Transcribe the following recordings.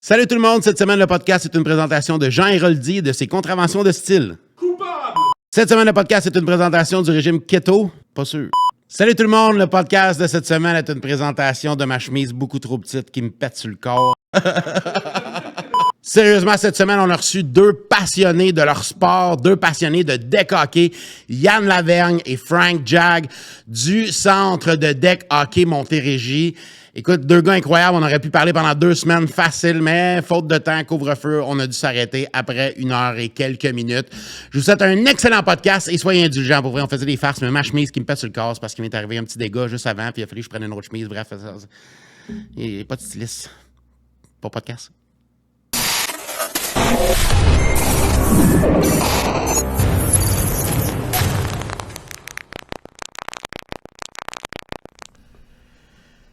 Salut tout le monde, cette semaine le podcast est une présentation de Jean Héroldi et de ses contraventions de style. Coupable! Cette semaine le podcast est une présentation du régime keto, pas sûr. Salut tout le monde, le podcast de cette semaine est une présentation de ma chemise beaucoup trop petite qui me pète sur le corps. Sérieusement, cette semaine, on a reçu deux passionnés de leur sport, deux passionnés de deck hockey, Yann Lavergne et Frank Jag du centre de deck hockey Montérégie. Écoute, deux gars incroyables, on aurait pu parler pendant 2 semaines facile, mais faute de temps, couvre-feu, on a dû s'arrêter après 1 heure et quelques minutes. Je vous souhaite un excellent podcast et soyez indulgents. Pour vrai, on faisait des farces, mais ma chemise qui me pète sur le corps, c'est parce qu'il m'est arrivé un petit dégât juste avant, puis il a fallu que je prenne une autre chemise. Bref, il n'y a pas de styliste. Pas podcast.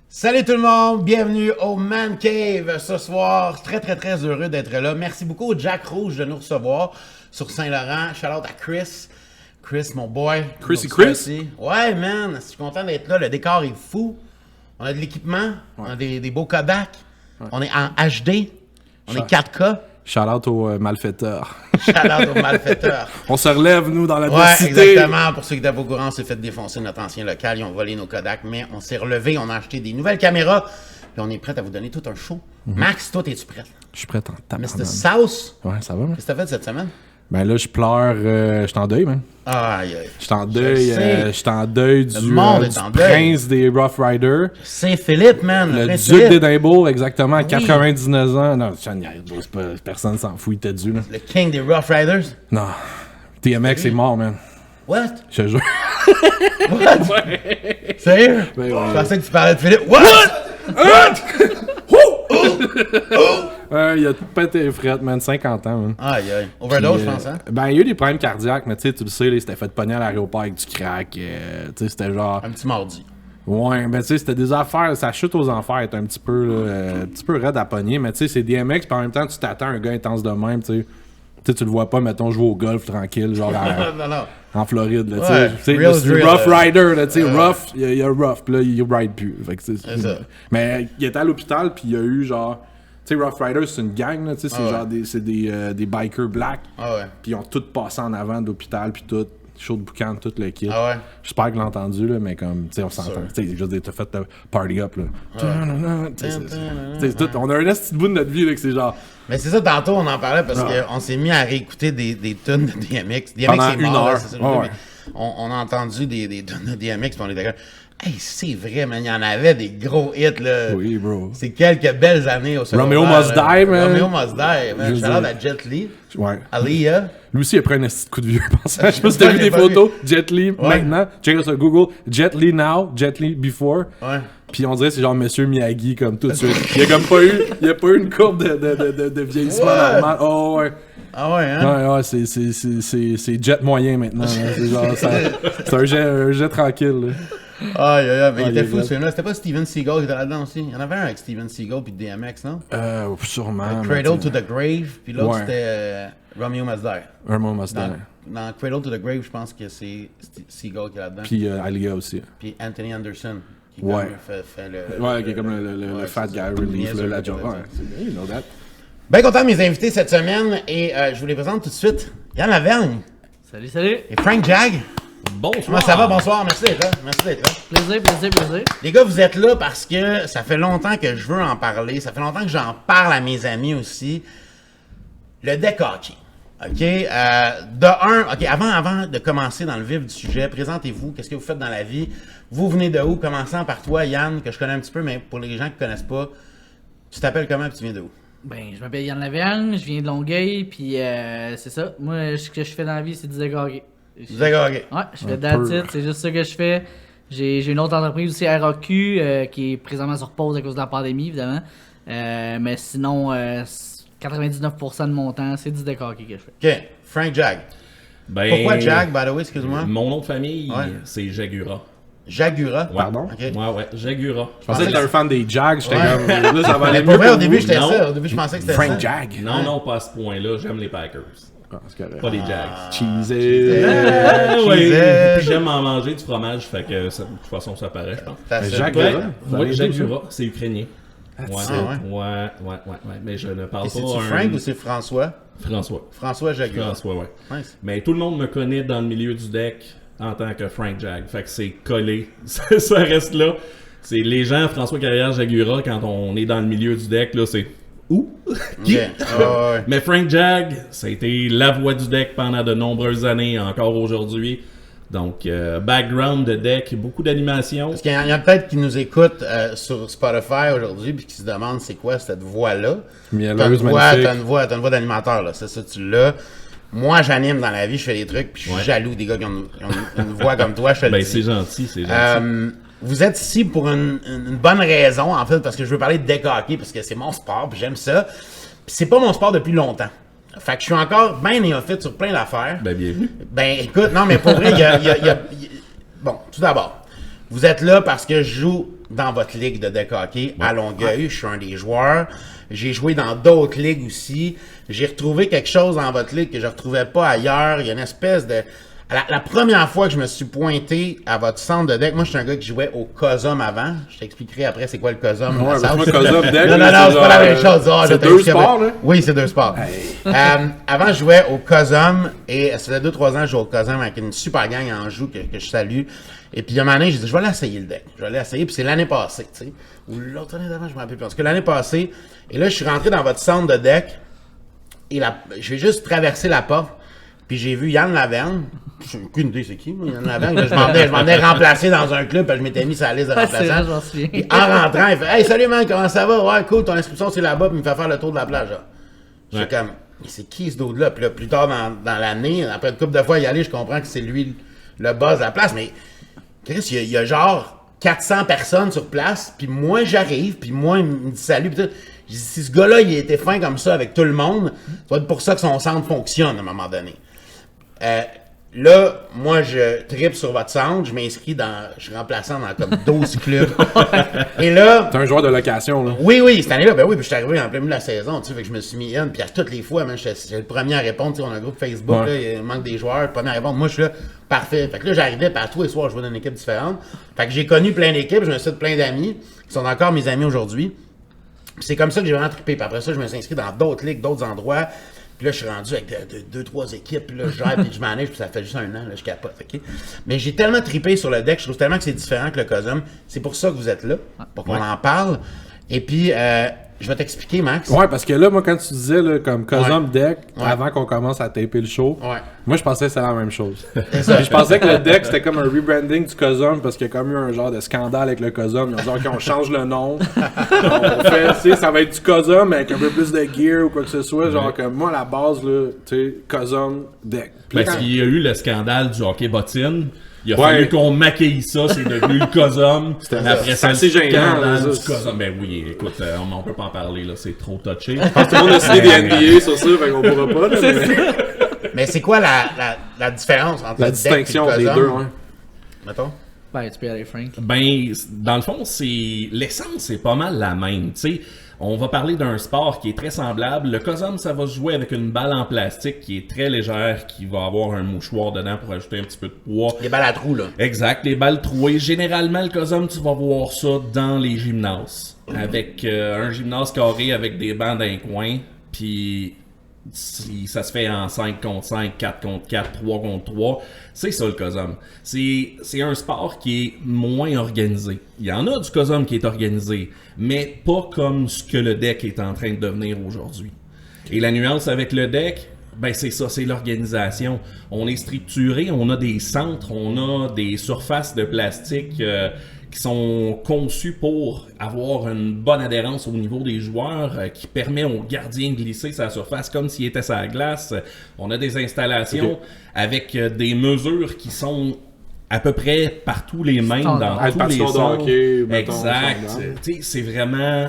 Salut tout le monde, bienvenue au Man Cave ce soir. Très heureux d'être là. Merci beaucoup au Jack Rouge de nous recevoir sur Saint-Laurent. Shout out à Chris. Chris, mon boy. Chris. Ouais, man, je suis content d'être là. Le décor est fou. On a de l'équipement, on a des beaux Kodak. On est en HD, on est 4K. Shout out aux malfaiteurs. Shout out aux malfaiteurs. On se relève, nous, dans la Ouais, cité. exactement. Pour ceux qui étaient pas au courant, on s'est fait défoncer notre ancien local. Ils ont volé nos Kodak, mais on s'est relevé. On a acheté des nouvelles caméras. Puis on est prêt à vous donner tout un show. Max, toi, es-tu prêt? Je suis prêt en tabarnak. Mr. South, Ouais, ça va, man? qu'est-ce que t'as fait cette semaine? Ben là, je pleure. Je suis en deuil, man. Aïe, aïe. Je suis en deuil. sais. Je suis en deuil du monde est en deuil. prince des Rough Riders. Saint-Philippe, man. Le Prince duc Philippe. d'Édimbourg, exactement, à Oui. 99 ans. Non, personne s'en fout, il était dû, là. Le king des Rough Riders. Non. DMX est mort, man. What? Je te jure. What? Sérieux? Ben ouais. Je pensais que tu parlais de Philippe. What? Ouais, il a pété les frettes, man. 50 ans, man. Aïe, aïe. Overdose, Puis, je pense, hein? Ben, il y a eu des problèmes cardiaques, mais tu sais, tu le sais, là, il s'était fait pogner à l'aéroport avec du crack. Tu sais, c'était genre. Un petit mardi. Ouais, ben, tu sais, c'était des affaires. Sa chute aux enfers est un petit peu, là, un petit peu raide à pogner, mais tu sais, c'est DMX, puis en même temps, tu t'attends à un gars intense de même, tu sais. Tu sais, tu le vois pas, mettons, jouer au golf tranquille, genre non. en Floride, là, Ouais, tu sais. real C'est drill, Rough Rider, là, tu sais. Rough, il y a Rough, puis là, il ride plus. Fait que, C'est ça. mais il était à l'hôpital, puis il y a eu genre. Tu sais, Rough Riders, c'est une gang, là, tu sais, c'est genre des bikers black. Ah ouais. Puis ils ont tout passé en avant de l'hôpital, puis tout, show de boucan, tout le kit. Ah ouais? J'espère que l'a entendu, là, mais comme, tu sais, on s'entend. Tu sais, juste t'as fait ta party up, là. Tu sais, tout, on a un petit bout de notre vie, là, que c'est genre. Mais c'est ça, tantôt, on en parlait parce qu'on s'est mis à réécouter des tunes de DMX. DMX Pendant est mort, une là, heure. c'est ça, Ouais, mais ouais. on a entendu des tunes de DMX, puis on était comme, hey, c'est vrai, man, il y en avait des gros hits, là. Oui, bro. C'est quelques belles années au secondaire. Romeo Must là. Die, man. Romeo Must Die, man. Je veux Shout out dire- à Jet Li, Ouais. Aliyah. Lui aussi, il a pris un petit coup de vieux passage. Je sais pas si t'as Ouais, vu j'ai des pas photos. Jet Li, Ouais. maintenant. Check sur Google. Jet Li now, Jet Li before. Ouais. Puis on dirait que c'est genre Monsieur Miyagi, comme tout de suite. Il y a comme pas eu une courbe de vieillissement Ouais. normal. Oh, ouais. Ah ouais, hein? Ouais, c'est jet moyen maintenant. Là. C'est genre, c'est un jet tranquille. Là. Aïe, aïe, aïe, mais Ah, il était il est fou, vrai. celui-là. C'était pas Steven Seagal qui était là-dedans aussi? Il y en avait un avec Steven Seagal puis DMX, non? Sûrement. mais Cradle tu to the Grave, puis l'autre Ouais. c'était Romeo Must Die. Un mot must Dans, die. dans Cradle to the Grave, je pense que c'est Seagal qui est là-dedans. Puis Alia aussi. Puis Anthony Anderson, qui Ouais. comme fait le... Ouais, qui est comme le ouais, fat c'est guy ça. relief, Niaiseux, là, la comme joke. on Ouais, dit. you know that. Bien content de mes invités cette semaine, et je vous les présente tout de suite. Yann Lavergne Salut. et Frank Jag. Bonsoir. Comment ça va? Bonsoir, merci d'être là. Merci d'être là. Plaisir. Les gars, vous êtes là parce que ça fait longtemps que je veux en parler. Ça fait longtemps que j'en parle à mes amis aussi. Le deck hockey. OK? OK, avant de commencer dans le vif du sujet, présentez-vous. Qu'est-ce que vous faites dans la vie? Vous venez de où? Commençant par toi, Yann, que je connais un petit peu, mais pour les gens qui ne connaissent pas, tu t'appelles comment et tu viens de où? Ben, je m'appelle Yann Lavergne, je viens de Longueuil, puis c'est ça. Moi, ce que je fais dans la vie, c'est du deck hockey. Du deck hockey. Ouais, je fais Un that's peu. it, c'est juste ça que je fais. J'ai une autre entreprise aussi, RAQ, qui est présentement sur pause à cause de la pandémie, évidemment. Mais sinon, 99% de mon temps, c'est du deck hockey que je fais. OK. Frank Jag. Ben, Pourquoi Jag, by the way, excuse-moi? Mon nom de famille, Ouais. c'est Jagura. Jagura. Ouais. Pardon? OK. Ouais, Jagura. Je pensais que t'étais un fan des Jags. J'étais Ouais. comme. Là, ça va aller Mais pour mieux. vrai, au pour début, vous. j'étais Non. ça. Au début, je pensais que c'était ça. Frank Jag. Non, non, pas à ce point-là. J'aime les Packers. Ah, c'est correct. Pas les Jags. Cheesy. Oui, Cheesy. puis j'aime en manger du fromage, fait que de toute façon, ça paraît, je pense. Facile. Jagura. Ouais, Vous avez Jagura, c'est ukrainien. Ouais. Mais je ne parle Et pas. c'est-tu Frank ou c'est François? François. François Jaguar. François, ouais. Nice. Mais tout le monde me connaît dans le milieu du deck en tant que Frank Jag. Fait que c'est collé. Ça reste là. C'est les gens, François Carrière Jagura, quand on est dans le milieu du deck, là, c'est où? Qui? Ouais. Mais Frank Jag, ça a été la voix du deck pendant de nombreuses années, encore aujourd'hui. Donc, background de deck, beaucoup d'animation. Parce qu'il y en a peut-être qui nous écoutent sur Spotify aujourd'hui puis qui se demandent c'est quoi cette voix-là. Mielleuse, magnifique. T'as une voix d'animateur, là. C'est ça, tu l'as. Moi, j'anime dans la vie, je fais des trucs puis je suis jaloux des gars qui ont une voix comme toi, je te le Ben, dis. c'est gentil, c'est gentil. Vous êtes ici pour une bonne raison, en fait, parce que je veux parler de deck hockey, parce que c'est mon sport, puis j'aime ça. Puis c'est pas mon sport depuis longtemps. Fait que je suis encore bien néophyte sur plein d'affaires. Ben, bienvenue. Ben, écoute, non, mais pour vrai, bon, tout d'abord, vous êtes là parce que je joue dans votre ligue de deck hockey à Longueuil. Je suis un des joueurs. J'ai joué dans d'autres ligues aussi. J'ai retrouvé quelque chose dans votre ligue que je ne retrouvais pas ailleurs. Il y a une espèce de... La première fois que je me suis pointé à votre centre de deck, moi, je suis un gars qui jouais au COSUM avant. Je t'expliquerai après c'est quoi le COSUM. Ouais, Ça, moi, c'est- COSUM deck, Non, là, c'est pas la même genre, chose. Ah, c'est je deux t'explique après. sports, là? Oui, c'est deux sports. Avant, je jouais au COSUM et ça faisait 2-3 ans que je jouais au COSUM avec une super gang en joue que je salue. Et puis, il y a un moment donné, j'ai dit, je vais l'essayer le deck. Je vais l'essayer. Puis c'est l'année passée, tu sais. Ou l'autre année d'avant, je me rappelle plus. Parce que l'année passée, et là, je suis rentré dans votre centre de deck et je vais juste traverser la porte. Puis j'ai vu Yann Laverne. J'ai aucune idée c'est qui, moi, Yann Laverne. Je m'en venais remplacer dans un club, puis je m'étais mis sur la liste de Ouais, c'est vrai, remplaçants. je m'en souviens. Puis en rentrant, il fait Hey, salut man, comment ça va? Ouais, cool, ton inscription c'est là-bas, puis il me fait faire le tour de la plage. J'étais comme, mais c'est qui ce dude-là? Puis là, plus tard dans l'année, après une couple de fois y aller, je comprends que c'est lui le boss de la place. Mais Chris, il y a genre 400 personnes sur place, puis moi j'arrive, puis moi il me dit salut, puis tout. Je dis, si ce gars-là il était fin comme ça avec tout le monde, ça va être pour ça que son centre fonctionne à un moment donné. Là, moi, je tripe sur votre centre, je m'inscris je suis remplaçant dans comme 12 clubs. Et là, T'es un joueur de location, là. oui, cette année-là, ben oui, puis je suis arrivé en plein milieu de la saison, tu sais, fait que je me suis mis in, puis à toutes les fois, j'étais le premier à répondre, tu sais, on a un groupe Facebook, là, il manque des joueurs, le premier à répondre, moi, je suis là, parfait. Fait que là, j'arrivais, puis à tous les soirs, je jouais dans une équipe différente. Fait que j'ai connu plein d'équipes, je me suis fait plein d'amis, qui sont encore mes amis aujourd'hui. Puis c'est comme ça que j'ai vraiment trippé. Puis après ça, je me suis inscrit dans d'autres ligues, d'autres endroits. Puis là, je suis rendu avec 2-3 équipes. Puis là, je gère, puis je manage. Puis ça fait juste un an, là, je capote. OK? Mais j'ai tellement trippé sur le deck. Je trouve tellement que c'est différent que le COSUM. C'est pour ça que vous êtes là, pour qu'on en parle. Et puis, je vais t'expliquer, Max. Ouais, parce que là, moi, quand tu disais, là, comme COSUM deck, Ouais. avant qu'on commence à taper le show, Ouais. moi, je pensais que c'était la même chose. C'est ça. Puis je pensais que le deck, c'était comme un rebranding du COSUM, parce qu'il y a comme eu un genre de scandale avec le COSUM. Ils ont dit, OK, on change le nom. On fait, tu sais, ça va être du COSUM, mais avec un peu plus de gear ou quoi que ce soit. Genre, comme moi, à la base, là, tu sais, COSUM deck. Puis Parce quand- qu'il y a eu le scandale du hockey bottine. Il a Ouais. fallu qu'on maquille ça, c'est devenu le COSUM. Après c'est assez le gênant, scandale là, du ça. COSUM. Ben oui, écoute, on peut pas en parler, là, c'est trop touché. Tout le monde a signé des NBA sur ça, fait qu'on pourra pas. Là, mais- Mais c'est quoi la différence entre La le deck et le distinction COSUM? des deux, ouais. Mettons. Ben, tu peux y aller, Frank. Ben, dans le fond, l'essence, c'est pas mal la même. Tu sais, on va parler d'un sport qui est très semblable. Le COSUM, ça va se jouer avec une balle en plastique qui est très légère, qui va avoir un mouchoir dedans pour ajouter un petit peu de poids. Les balles à trous, là. Exact, les balles trouées. Généralement, le COSUM, tu vas voir ça dans les gymnases. Avec un gymnase carré avec des bancs d'un coin. Puis ça se fait en 5 contre 5, 4 contre 4, 3 contre 3. C'est ça le COSUM. C'est un sport qui est moins organisé. Il y en a du COSUM qui est organisé, mais pas comme ce que le deck est en train de devenir aujourd'hui. Et la nuance avec le deck, ben c'est ça, c'est l'organisation. On est structuré, on a des centres, on a des surfaces de plastique qui sont conçues pour avoir une bonne adhérence au niveau des joueurs, qui permet aux gardiens de glisser sa surface comme s'il était sur la glace. On a des installations avec des mesures qui sont à peu près partout les mêmes Standard. dans Ah, le tous les patinoire de centres. hockey, mettons, Exact. standard. Tu sais, c'est vraiment...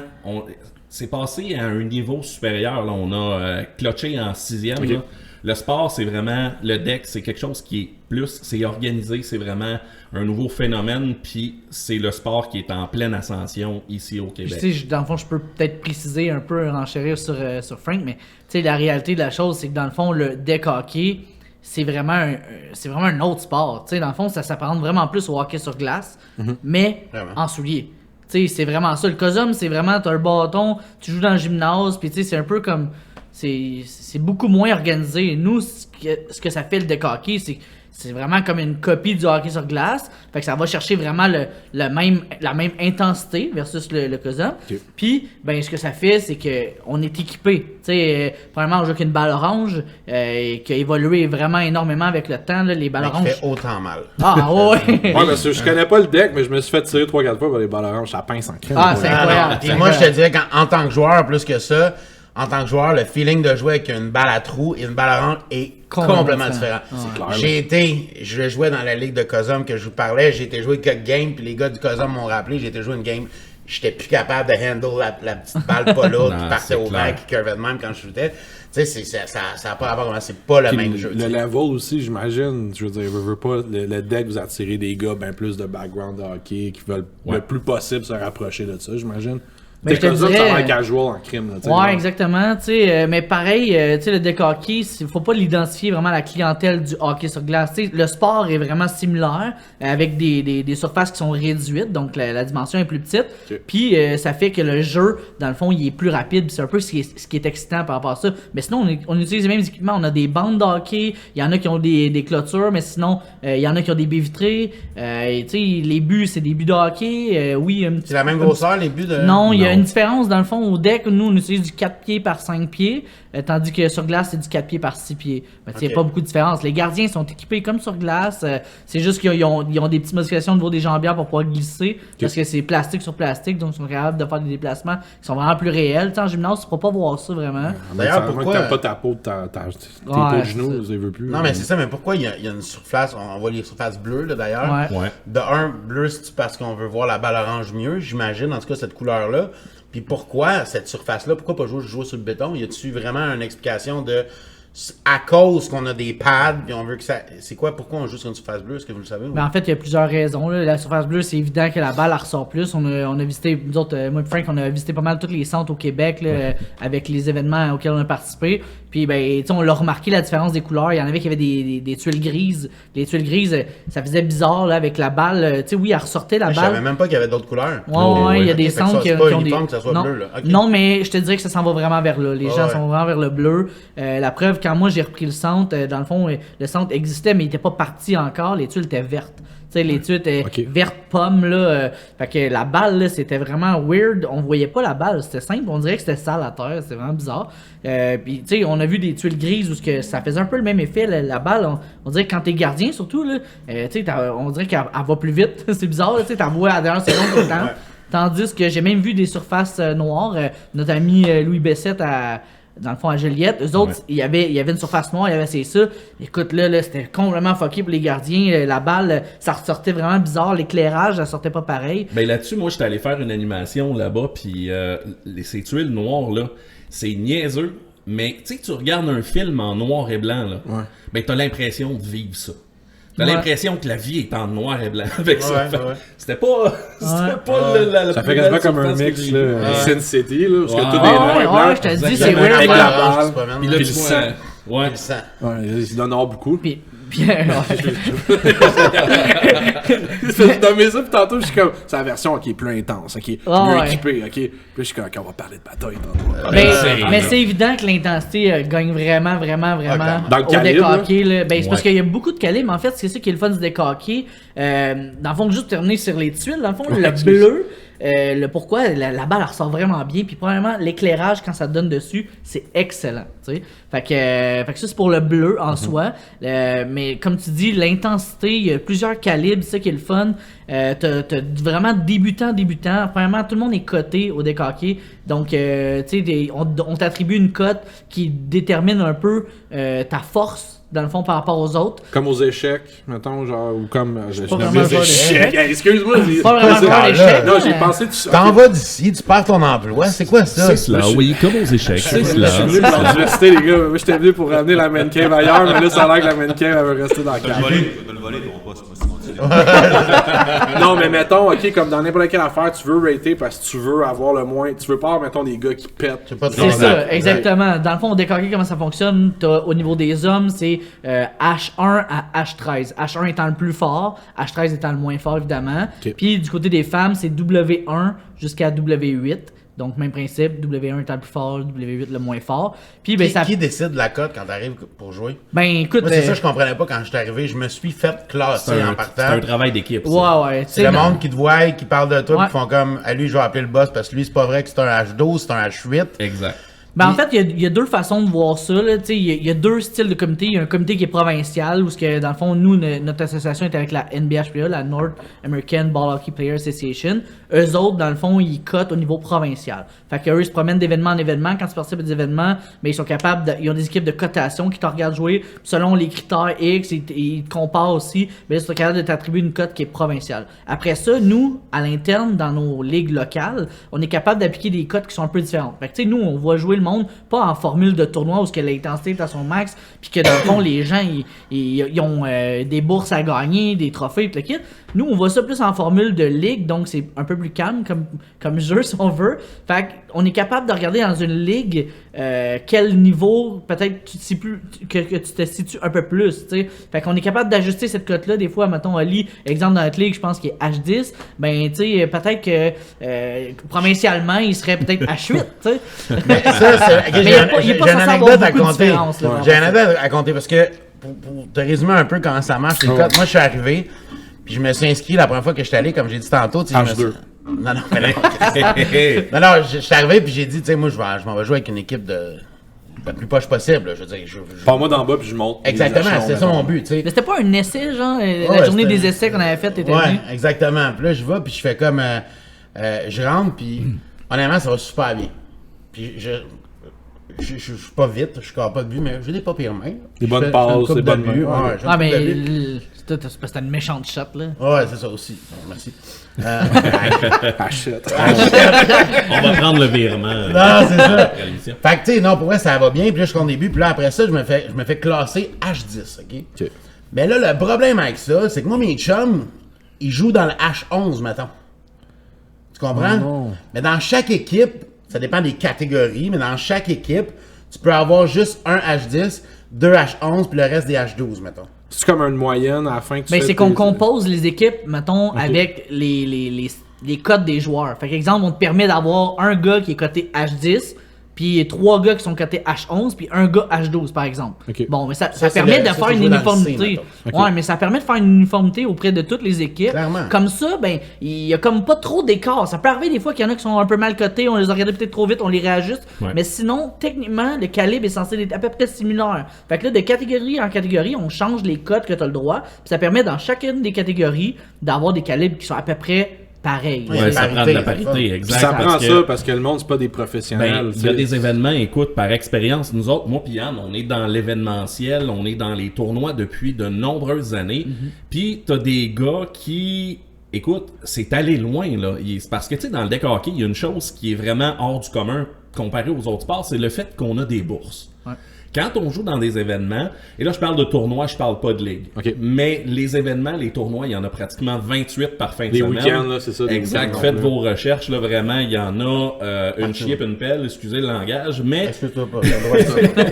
c'est passé à un niveau supérieur. Là. On a clutché en 6e. Là. Le sport, c'est vraiment... Le deck, c'est quelque chose qui est plus... C'est organisé, c'est vraiment un nouveau phénomène. Puis c'est le sport qui est en pleine ascension ici au Québec. Tu sais, dans le fond, je peux peut-être préciser un peu, renchérir sur Frank, mais tu sais, la réalité de la chose, c'est que dans le fond, le deck hockey, c'est vraiment un autre sport. Tu sais, dans le fond, ça s'apparente vraiment plus au hockey sur glace, mais Vraiment. en souliers. Tu sais, c'est vraiment ça. Le COSOM, c'est vraiment, t'as un bâton, tu joues dans le gymnase, puis tu sais, c'est un peu comme... C'est beaucoup moins organisé. Nous, ce que ça fait le deck hockey, c'est vraiment comme une copie du hockey sur glace. Fait que ça va chercher vraiment la même intensité versus le COSOM. Okay. Puis, ben, ce que ça fait, c'est qu'on est équipé. Tu sais, premièrement, on joue avec une balle orange qui a évolué vraiment énormément avec le temps. Là, les balles oranges. Ça fait autant mal. Ah, ouais. Ouais, parce que je connais pas le deck, mais je me suis fait tirer 3-4 fois par les balles oranges. Ça pince en crème. Ah, c'est incroyable. Puis moi, je te dirais qu'en tant que joueur, plus que ça, en tant que joueur, le feeling de jouer avec une balle à trous et une balle orange est complètement différent. Je jouais dans la ligue de COSOM que je vous parlais, j'ai été jouer quelques games, puis les gars du COSOM m'ont rappelé, j'ai été jouer une game, j'étais plus capable de handle la petite balle pas lourde qui partait au vert, qui curvait de même quand je shootais. Tu sais, ça a pas rapport, c'est pas le même jeu. Le level aussi, j'imagine, je veux dire, veut pas, le deck vous attire des gars ben plus de background de hockey, qui veulent le plus possible se rapprocher de ça, j'imagine. Mais je te dirais, ça va casual en crime. Là, ouais, exactement. Mais pareil, le deck hockey, il faut pas l'identifier vraiment à la clientèle du hockey sur glace. T'sais, le sport est vraiment similaire, avec des surfaces qui sont réduites, donc la dimension est plus petite. Okay. Puis ça fait que le jeu, dans le fond, il est plus rapide. C'est un peu ce qui est excitant par rapport à ça. Mais sinon, on utilise les mêmes équipements. On a des bandes de hockey, il y en a qui ont des clôtures, mais sinon, il y en a qui ont des baies vitrées. Les buts, c'est des buts de hockey. Oui, c'est la même grosseur, les buts de... Non, il y a une différence dans le fond. Au deck, nous on utilise du 4 pieds par 5 pieds, tandis que sur glace c'est du 4 pieds par 6 pieds. Il n'y a pas beaucoup de différence. Les gardiens sont équipés comme sur glace, c'est juste qu'ils ont des petites modifications au niveau des jambières pour pouvoir glisser, parce que c'est plastique sur plastique, donc ils sont capables de faire des déplacements qui sont vraiment plus réels. En gymnase, tu ne pourras pas voir ça vraiment. D'ailleurs, pourquoi t'as pas ta peau tes peaux de genoux, ça veut plus. Non, mais c'est ça, mais pourquoi il y a une surface, on voit les surfaces bleues là, d'ailleurs. Ouais. De un, bleu, c'est parce qu'on veut voir la balle orange mieux, j'imagine, en tout cas cette couleur-là. Puis pourquoi cette surface-là? Pourquoi pas jouer sur le béton? Y a-tu vraiment une explication de... À cause qu'on a des pads, puis on veut que ça... C'est quoi? Pourquoi on joue sur une surface bleue? Est-ce que vous le savez? Ben, en fait, il y a plusieurs raisons. Là. La surface bleue, c'est évident que la balle, elle ressort plus. On a visité, nous autres, moi et Frank, on a visité pas mal tous les centres au Québec là, avec les événements auxquels on a participé. Puis, ben, on l'a remarqué, la différence des couleurs. Il y en avait qui avaient des tuiles grises. Les tuiles grises, ça faisait bizarre là, avec la balle. Oui, elle ressortait la balle. Je savais même pas qu'il y avait d'autres couleurs. Ouais, il y a des centres qui ont des... que ça soit bleu, là. Okay. Non, mais je te dirais que ça s'en va vraiment vers là. Les gens s'en vont vraiment vers le bleu. La preuve, quand moi j'ai repris le centre, dans le fond, le centre existait, mais il n'était pas parti encore. Les tuiles étaient vertes. Tu sais, les tuiles étaient vertes pommes, là. Fait que la balle, là, c'était vraiment weird. On voyait pas la balle. C'était simple. On dirait que c'était sale à terre. C'était vraiment bizarre. Puis, tu sais, on a vu des tuiles grises où ça faisait un peu le même effet. La balle, on dirait que quand t'es gardien, surtout, là, tu sais, on dirait qu'elle va plus vite. C'est bizarre, tu sais, t'en vois à la dernière seconde tout le temps. Tandis que j'ai même vu des surfaces noires. Notre ami Louis Bessette dans le fond à Joliette, eux autres, il y avait une surface noire, il y avait c'est ça. Écoute là c'était complètement fucké pour les gardiens, la balle, ça ressortait vraiment bizarre, l'éclairage, ça sortait pas pareil. Ben là-dessus, moi j'étais allé faire une animation là-bas, puis ces tuiles noires là, c'est niaiseux, mais tu sais tu regardes un film en noir et blanc là, ben t'as l'impression de vivre ça. T'as l'impression que la vie est en noir et blanc avec ça. C'était pas. La ça fait quasiment comme un mix, là. Sin City, là. Parce que tout est noir et blanc. Ouais, je te dis, c'est weird. Avec la balle. Puis là, tu vois. Ouais. Il donne or beaucoup. Puis tu nommé ça, puis tantôt, je suis comme, c'est la version qui est plus intense, qui est mieux équipée, Puis je suis comme, on va parler de bataille tantôt. Mais c'est évident que l'intensité gagne vraiment dans le au calibre, deck hockey. C'est parce qu'il y a beaucoup de calibre. En fait, c'est ça qui est le fun du deck hockey. Dans le fond, juste terminer sur les tuiles, dans le fond, le bleu. Le pourquoi la balle elle ressort vraiment bien, puis probablement l'éclairage quand ça te donne dessus c'est excellent, tu sais. Fait que ça c'est pour le bleu en soi, mais comme tu dis l'intensité, il y a plusieurs calibres, c'est ça qui est le fun. T'as vraiment débutant, premièrement tout le monde est coté au deck hockey, donc tu sais on t'attribue une cote qui détermine un peu ta force dans le fond par rapport aux autres. Comme aux échecs, mettons, genre, ou comme... les échecs. Excuse-moi. Pas vraiment l'échec. Non, j'ai pensé... T'en vas d'ici, tu perds ton emploi. C'est quoi ça? C'est cela, oui, comme aux échecs. C'est cela. Je suis venu pour l'université, les gars. Moi, j'étais venu pour ramener la man cave ailleurs, mais là, ça a l'air que la man cave, elle veut rester dans le cadre. Je peux le voler ton poste, moi, Non, mais mettons, ok, comme dans n'importe quelle affaire, tu veux rater parce que tu veux avoir le moins. Tu veux pas avoir, mettons, des gars qui pètent. C'est ça, exactement. Dans le fond, au décorqué, comment ça fonctionne, au niveau des hommes, c'est H1 à H13. H1 étant le plus fort, H13 étant le moins fort, évidemment. Okay. Puis du côté des femmes, c'est W1 jusqu'à W8. Donc, même principe, W1 étant le plus fort, W8 le moins fort. Puis, ben, Qui décide de la cote quand t'arrives pour jouer? Ben, écoute... Moi, c'est ça, je comprenais pas quand je suis arrivé. Je me suis fait classer en partant. C'est un travail d'équipe. Ouais. C'est le monde qui te voit, qui parle de toi, Ouais. qui font comme, à lui, je vais appeler le boss parce que lui, c'est pas vrai que c'est un H12, c'est un H8. Exact. Ben, en fait, il y a deux façons de voir ça. Il y a deux styles de comité. Il y a un comité qui est provincial, où dans le fond, nous, notre association est avec la NBHPA, la North American Ball Hockey Players Association. Eux autres, dans le fond, ils cotent au niveau provincial. Fait qu'eux, ils se promènent d'événement en événement. Quand tu participes à des événements, ben, ils sont capables ils ont des équipes de cotation qui te regardent jouer. Selon les critères X, ils te comparent aussi. Ben, ils sont capables de t'attribuer une cote qui est provinciale. Après ça, nous, à l'interne, dans nos ligues locales, on est capable d'appliquer des cotes qui sont un peu différentes. Fait que, tu sais, nous, on voit jouer le monde pas en formule de tournoi où l'intensité est à son max, puis que dans le fond, les gens, ils ont des bourses à gagner, des trophées, tout le kit. Nous, on voit ça plus en formule de ligue, donc c'est un peu plus calme comme jeu, si on veut. Fait qu'on est capable de regarder dans une ligue quel niveau, peut-être, que tu te situes un peu plus, tu sais. Fait qu'on est capable d'ajuster cette cote-là. Des fois, mettons, Ali, exemple dans notre ligue, je pense qu'il est H10, ben, tu sais, peut-être que provincialement, il serait peut-être H8, tu sais. Mais ça, c'est. Mais J'ai une anecdote à compter. J'ai une anecdote à compter parce que, pour te résumer un peu comment ça marche, les cotes, moi, je suis arrivé, puis je me suis inscrit la première fois que j'étais allé, comme j'ai dit tantôt. H2. Non, non, je suis arrivé, puis j'ai dit, tu sais, moi, je m'en vais jouer avec une équipe de la plus poche possible. Là. Je veux dire, Pars-moi d'en bas, puis je monte. Exactement, c'est ça mon but, tu sais. Mais c'était pas un essai, genre, la journée des essais qu'on avait fait, t'étais venu? Ouais, exactement. Puis là, je vais, puis je fais comme. Je rentre, puis honnêtement, ça va super bien. Puis je suis pas vite, je suis pas de but, mais j'ai des pas pires mains. Des bonnes passes, des bonnes buts. Ah, mais c'était une méchante shot, là. Ouais, c'est ça aussi. Merci. Achète. On va prendre le virement. Non, c'est ça. après l'émission. Fait que, tu sais, non, pour vrai, ça va bien. Puis là, je compte des buts. Puis là, après ça, je me fais classer H10, OK? Mais là, le problème avec ça, c'est que moi, mes chums, ils jouent dans le H11, mettons. Tu comprends? non. Mais dans chaque équipe, ça dépend des catégories, mais dans chaque équipe, tu peux avoir juste un H10, deux H11, puis le reste des H12, mettons. C'est comme une moyenne à la fin que tu Ben, fais c'est qu'on tes- compose les équipes, mettons, avec les codes des joueurs. Fait qu'exemple, on te permet d'avoir un gars qui est coté H10, puis 3 gars qui sont cotés H11, puis un gars H12, par exemple. Ok. Bon, mais ça c'est permet le- de ça, faire c'est une jouer dans le C, uniformité. mettons. Ouais, mais ça permet de faire une uniformité auprès de toutes les équipes. Clairement. Comme ça, ben, il y a comme pas trop d'écart. Ça peut arriver des fois qu'il y en a qui sont un peu mal cotés, on les a regardés peut-être trop vite, on les réajuste. Ouais. Mais sinon, techniquement, le calibre est censé être à peu près similaire. Fait que là, de catégorie en catégorie, on change les codes que tu as le droit. Puis ça permet dans chacune des catégories d'avoir des calibres qui sont à peu près pareils. Ouais, Ouais, ça parité, prend de la c'est parité, ça. exact. Ça prend parce que- ça parce que le monde, c'est pas des professionnels. Ben, il y a des événements, écoute, par expérience, nous autres, moi pis Yann, on est dans l'événementiel, on est dans les tournois depuis de nombreuses années. Puis t'as des gars qui, écoute, c'est allé loin, là. C'est parce que, tu sais, dans le deck hockey, il y a une chose qui est vraiment hors du commun comparé aux autres sports, c'est le fait qu'on a des bourses. Ouais. Quand on joue dans des événements, et là je parle de tournois, je parle pas de ligue. Ok. Mais les événements, les tournois, il y en a pratiquement 28 par fin de Des semaine. week-ends, là, c'est ça. des Exact. week-ends, Faites là. vos recherches, là, vraiment, il y en a une chiep, une pelle, excusez le langage, mais Excuse-toi pas, j'ai le droit de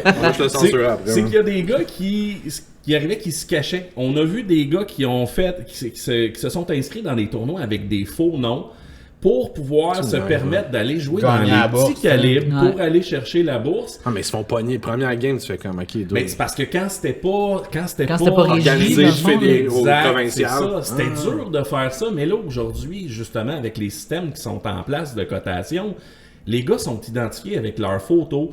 ça. Moi, je te censurerai après. c'est hein. qu'il y a des gars qui arrivaient qui se cachaient. On a vu des gars qui ont fait, qui se sont inscrits dans des tournois avec des faux noms pour pouvoir se permettre d'aller jouer dans Gagner la les bourse, petits calibres ouais. pour aller chercher la bourse. Ah, mais ils se font pogner. Première game, tu fais comme, ok, Mais c'est parce que quand c'était pas régi, organisé, dans le je fais fond, des au Exact, provincial. c'est ça. C'était dur de faire ça, mais là aujourd'hui, justement, avec les systèmes qui sont en place de cotation, les gars sont identifiés avec leur photo.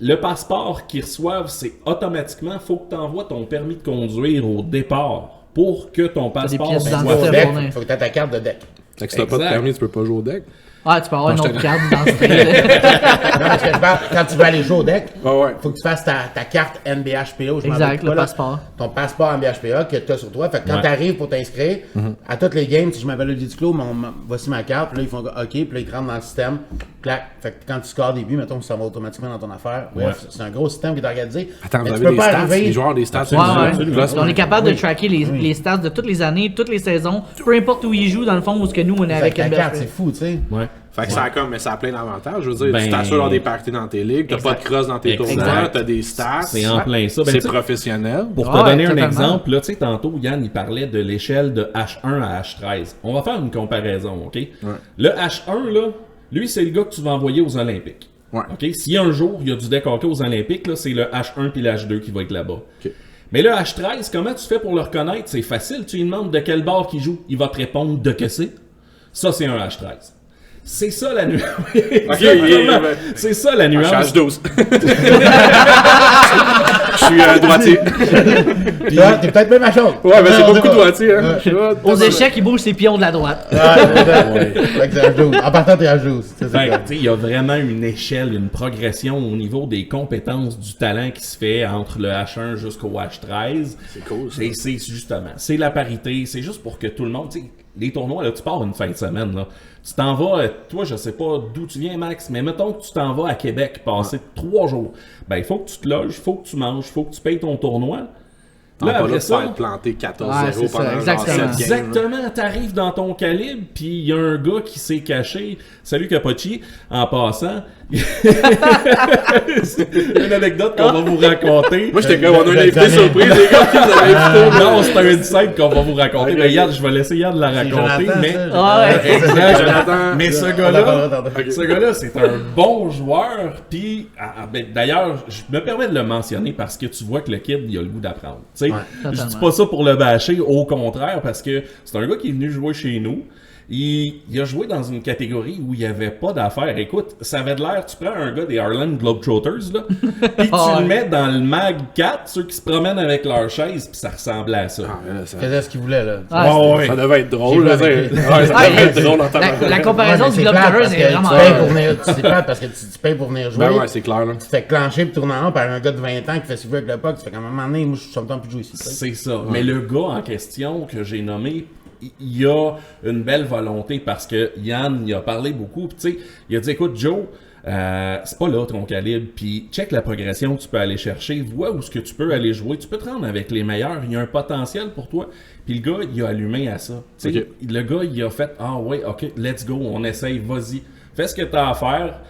Le passeport qu'ils reçoivent, c'est automatiquement, faut que tu envoies ton permis de conduire au départ pour que ton passeport pièces soit d'identité. Au deck, Abonné. faut que tu aies ta carte de deck. Fait que si t'as pas de Exact. permis, tu peux pas jouer au deck. Ah, tu peux avoir une Non, autre carte d'identité. Non, parce que je parle, quand tu vas aller jouer au deck, Ouais. faut que tu fasses ta carte NBHPA. Je m'en Exact, rappelle le pas, là. passeport. Ton passeport NBHPA que tu as sur toi. Fait que quand tu arrives pour t'inscrire, à toutes les games, si je m'appelle le Didiclo, voici ma carte. Puis là, ils font OK, puis là, ils te rentrent dans le système. Clac. Fait que quand tu scores des buts, mettons, ça va automatiquement dans ton affaire. Bref, c'est un gros système qui est organisé. Attends, Mais vous tu avez peux des pas stats, arriver- les joueurs ont des stats. On est capable de tracker les stats de toutes les années, toutes les saisons, peu importe où ils jouent, dans le fond, où ce que nous, on est avec Ta NBHPA. carte, c'est fou, tu sais. Ouais. Fait que ça a mais ça a plein d'avantages. Je veux dire, Ben, tu t'assures d'avoir des parties dans tes ligues, t'as pas de cross dans tes Exact. tournois, t'as des stats. C'est en plein ça. Ben, C'est tu sais, professionnel. Pour te Ouais, donner un totalement. exemple, là, tu sais, tantôt, Yann, il parlait de l'échelle de H1 à H13. On va faire une comparaison, OK? Le H1, là, lui, c'est le gars que tu vas envoyer aux Olympiques. Ouais. OK? Si un jour, il y a du deck hockey aux Olympiques, là, c'est le H1 puis le H2 qui va être là-bas. Ok. Mais le H13, comment tu fais pour le reconnaître? C'est facile. Tu lui demandes de quel bord qu'il joue. Il va te répondre de que c'est. Ça, c'est un H13. C'est ça la nuance. Exactement. C'est ça la Je nuance. suis H12. Je suis droitier. Toi, t'es peut-être même à chose. Ouais, mais c'est Non, beaucoup de pas. droitier. Hein. Aux échecs, ils bougent ses pions de la droite. Ouais. Fait que c'est à jour. En partant, t'es à jour. C'est ça, Fait que, c'est tu sais, il y a vraiment une échelle, une progression au niveau des compétences du talent qui se fait entre le H1 jusqu'au H13. C'est cool, ça. C'est justement, c'est la parité, c'est juste pour que tout le monde, tu sais, les tournois, là, tu pars une fin de semaine, là. Tu t'en vas, toi, je sais pas d'où tu viens, Max, mais mettons que tu t'en vas à Québec passer 3 jours. Ben, il faut que tu te loges, il faut que tu manges, il faut que tu payes ton tournoi. Là, Là, après pas ça, faire planter 14-0 Ouais, c'est ça, pendant genre exactement. 7 games. exactement, t'arrives dans ton calibre, puis il y a un gars qui s'est caché. Salut Capochi, en passant. C'est une anecdote qu'on va vous raconter. Moi, j'étais comme, on a un invité surprise, les gars, qui nous avaient invité. Non, c'est un insight qu'on va vous raconter. Ok, Mais ok. Yann, je vais laisser Yann la raconter. Jonathan, Mais ça, Ouais. Exact. Jonathan. Mais ce On en gars-là, parlera tantôt. ce gars-là, c'est un bon joueur. Puis, ben, d'ailleurs, je me permets de le mentionner parce que tu vois que le kid, il a le goût d'apprendre. Tu sais, je dis totalement. pas ça pour le bâcher, au contraire, parce que c'est un gars qui est venu jouer chez nous. Il a joué dans une catégorie où il n'y avait pas d'affaires. Écoute, ça avait de l'air, tu prends un gars des Harlem Globetrotters, là, puis tu le mets dans le Mag 4, ceux qui se promènent avec leur chaise, puis ça ressemblait à ça. Ah, mais là, ça- Il faisait ce qu'il voulait, là. Ah, Ah, ouais. Ça devait être drôle, là. J'ai joué avec Ouais, lui. ça Ouais, devait être drôle en temps. La comparaison Ouais, mais du c'est Globe plate Cutters parce est que vraiment tu payes pour venir, c'est plate parce que tu payes pour venir jouer. Ben ouais, c'est clair, là. Tu te fais clencher puis tourner en rond par un gars de 20 ans qui fait suivre avec le puck. Tu fais comme à un moment donné, moi, je suis temps plus de jouer ici. tu sais. C'est ça. Mais le gars en question que j'ai nommé, il a une belle volonté parce que Yann, il a parlé beaucoup. Puis tu sais, il a dit, écoute, Joe, c'est pas là ton calibre. Puis check la progression que tu peux aller chercher. Vois où ce que tu peux aller jouer. Tu peux te rendre avec les meilleurs. Il y a un potentiel pour toi. Puis le gars, il a allumé à ça. Tu sais, Ok. le gars, il a fait, ah ouais, ok, let's go, on essaye, vas-y. Fais ce que tu as à faire.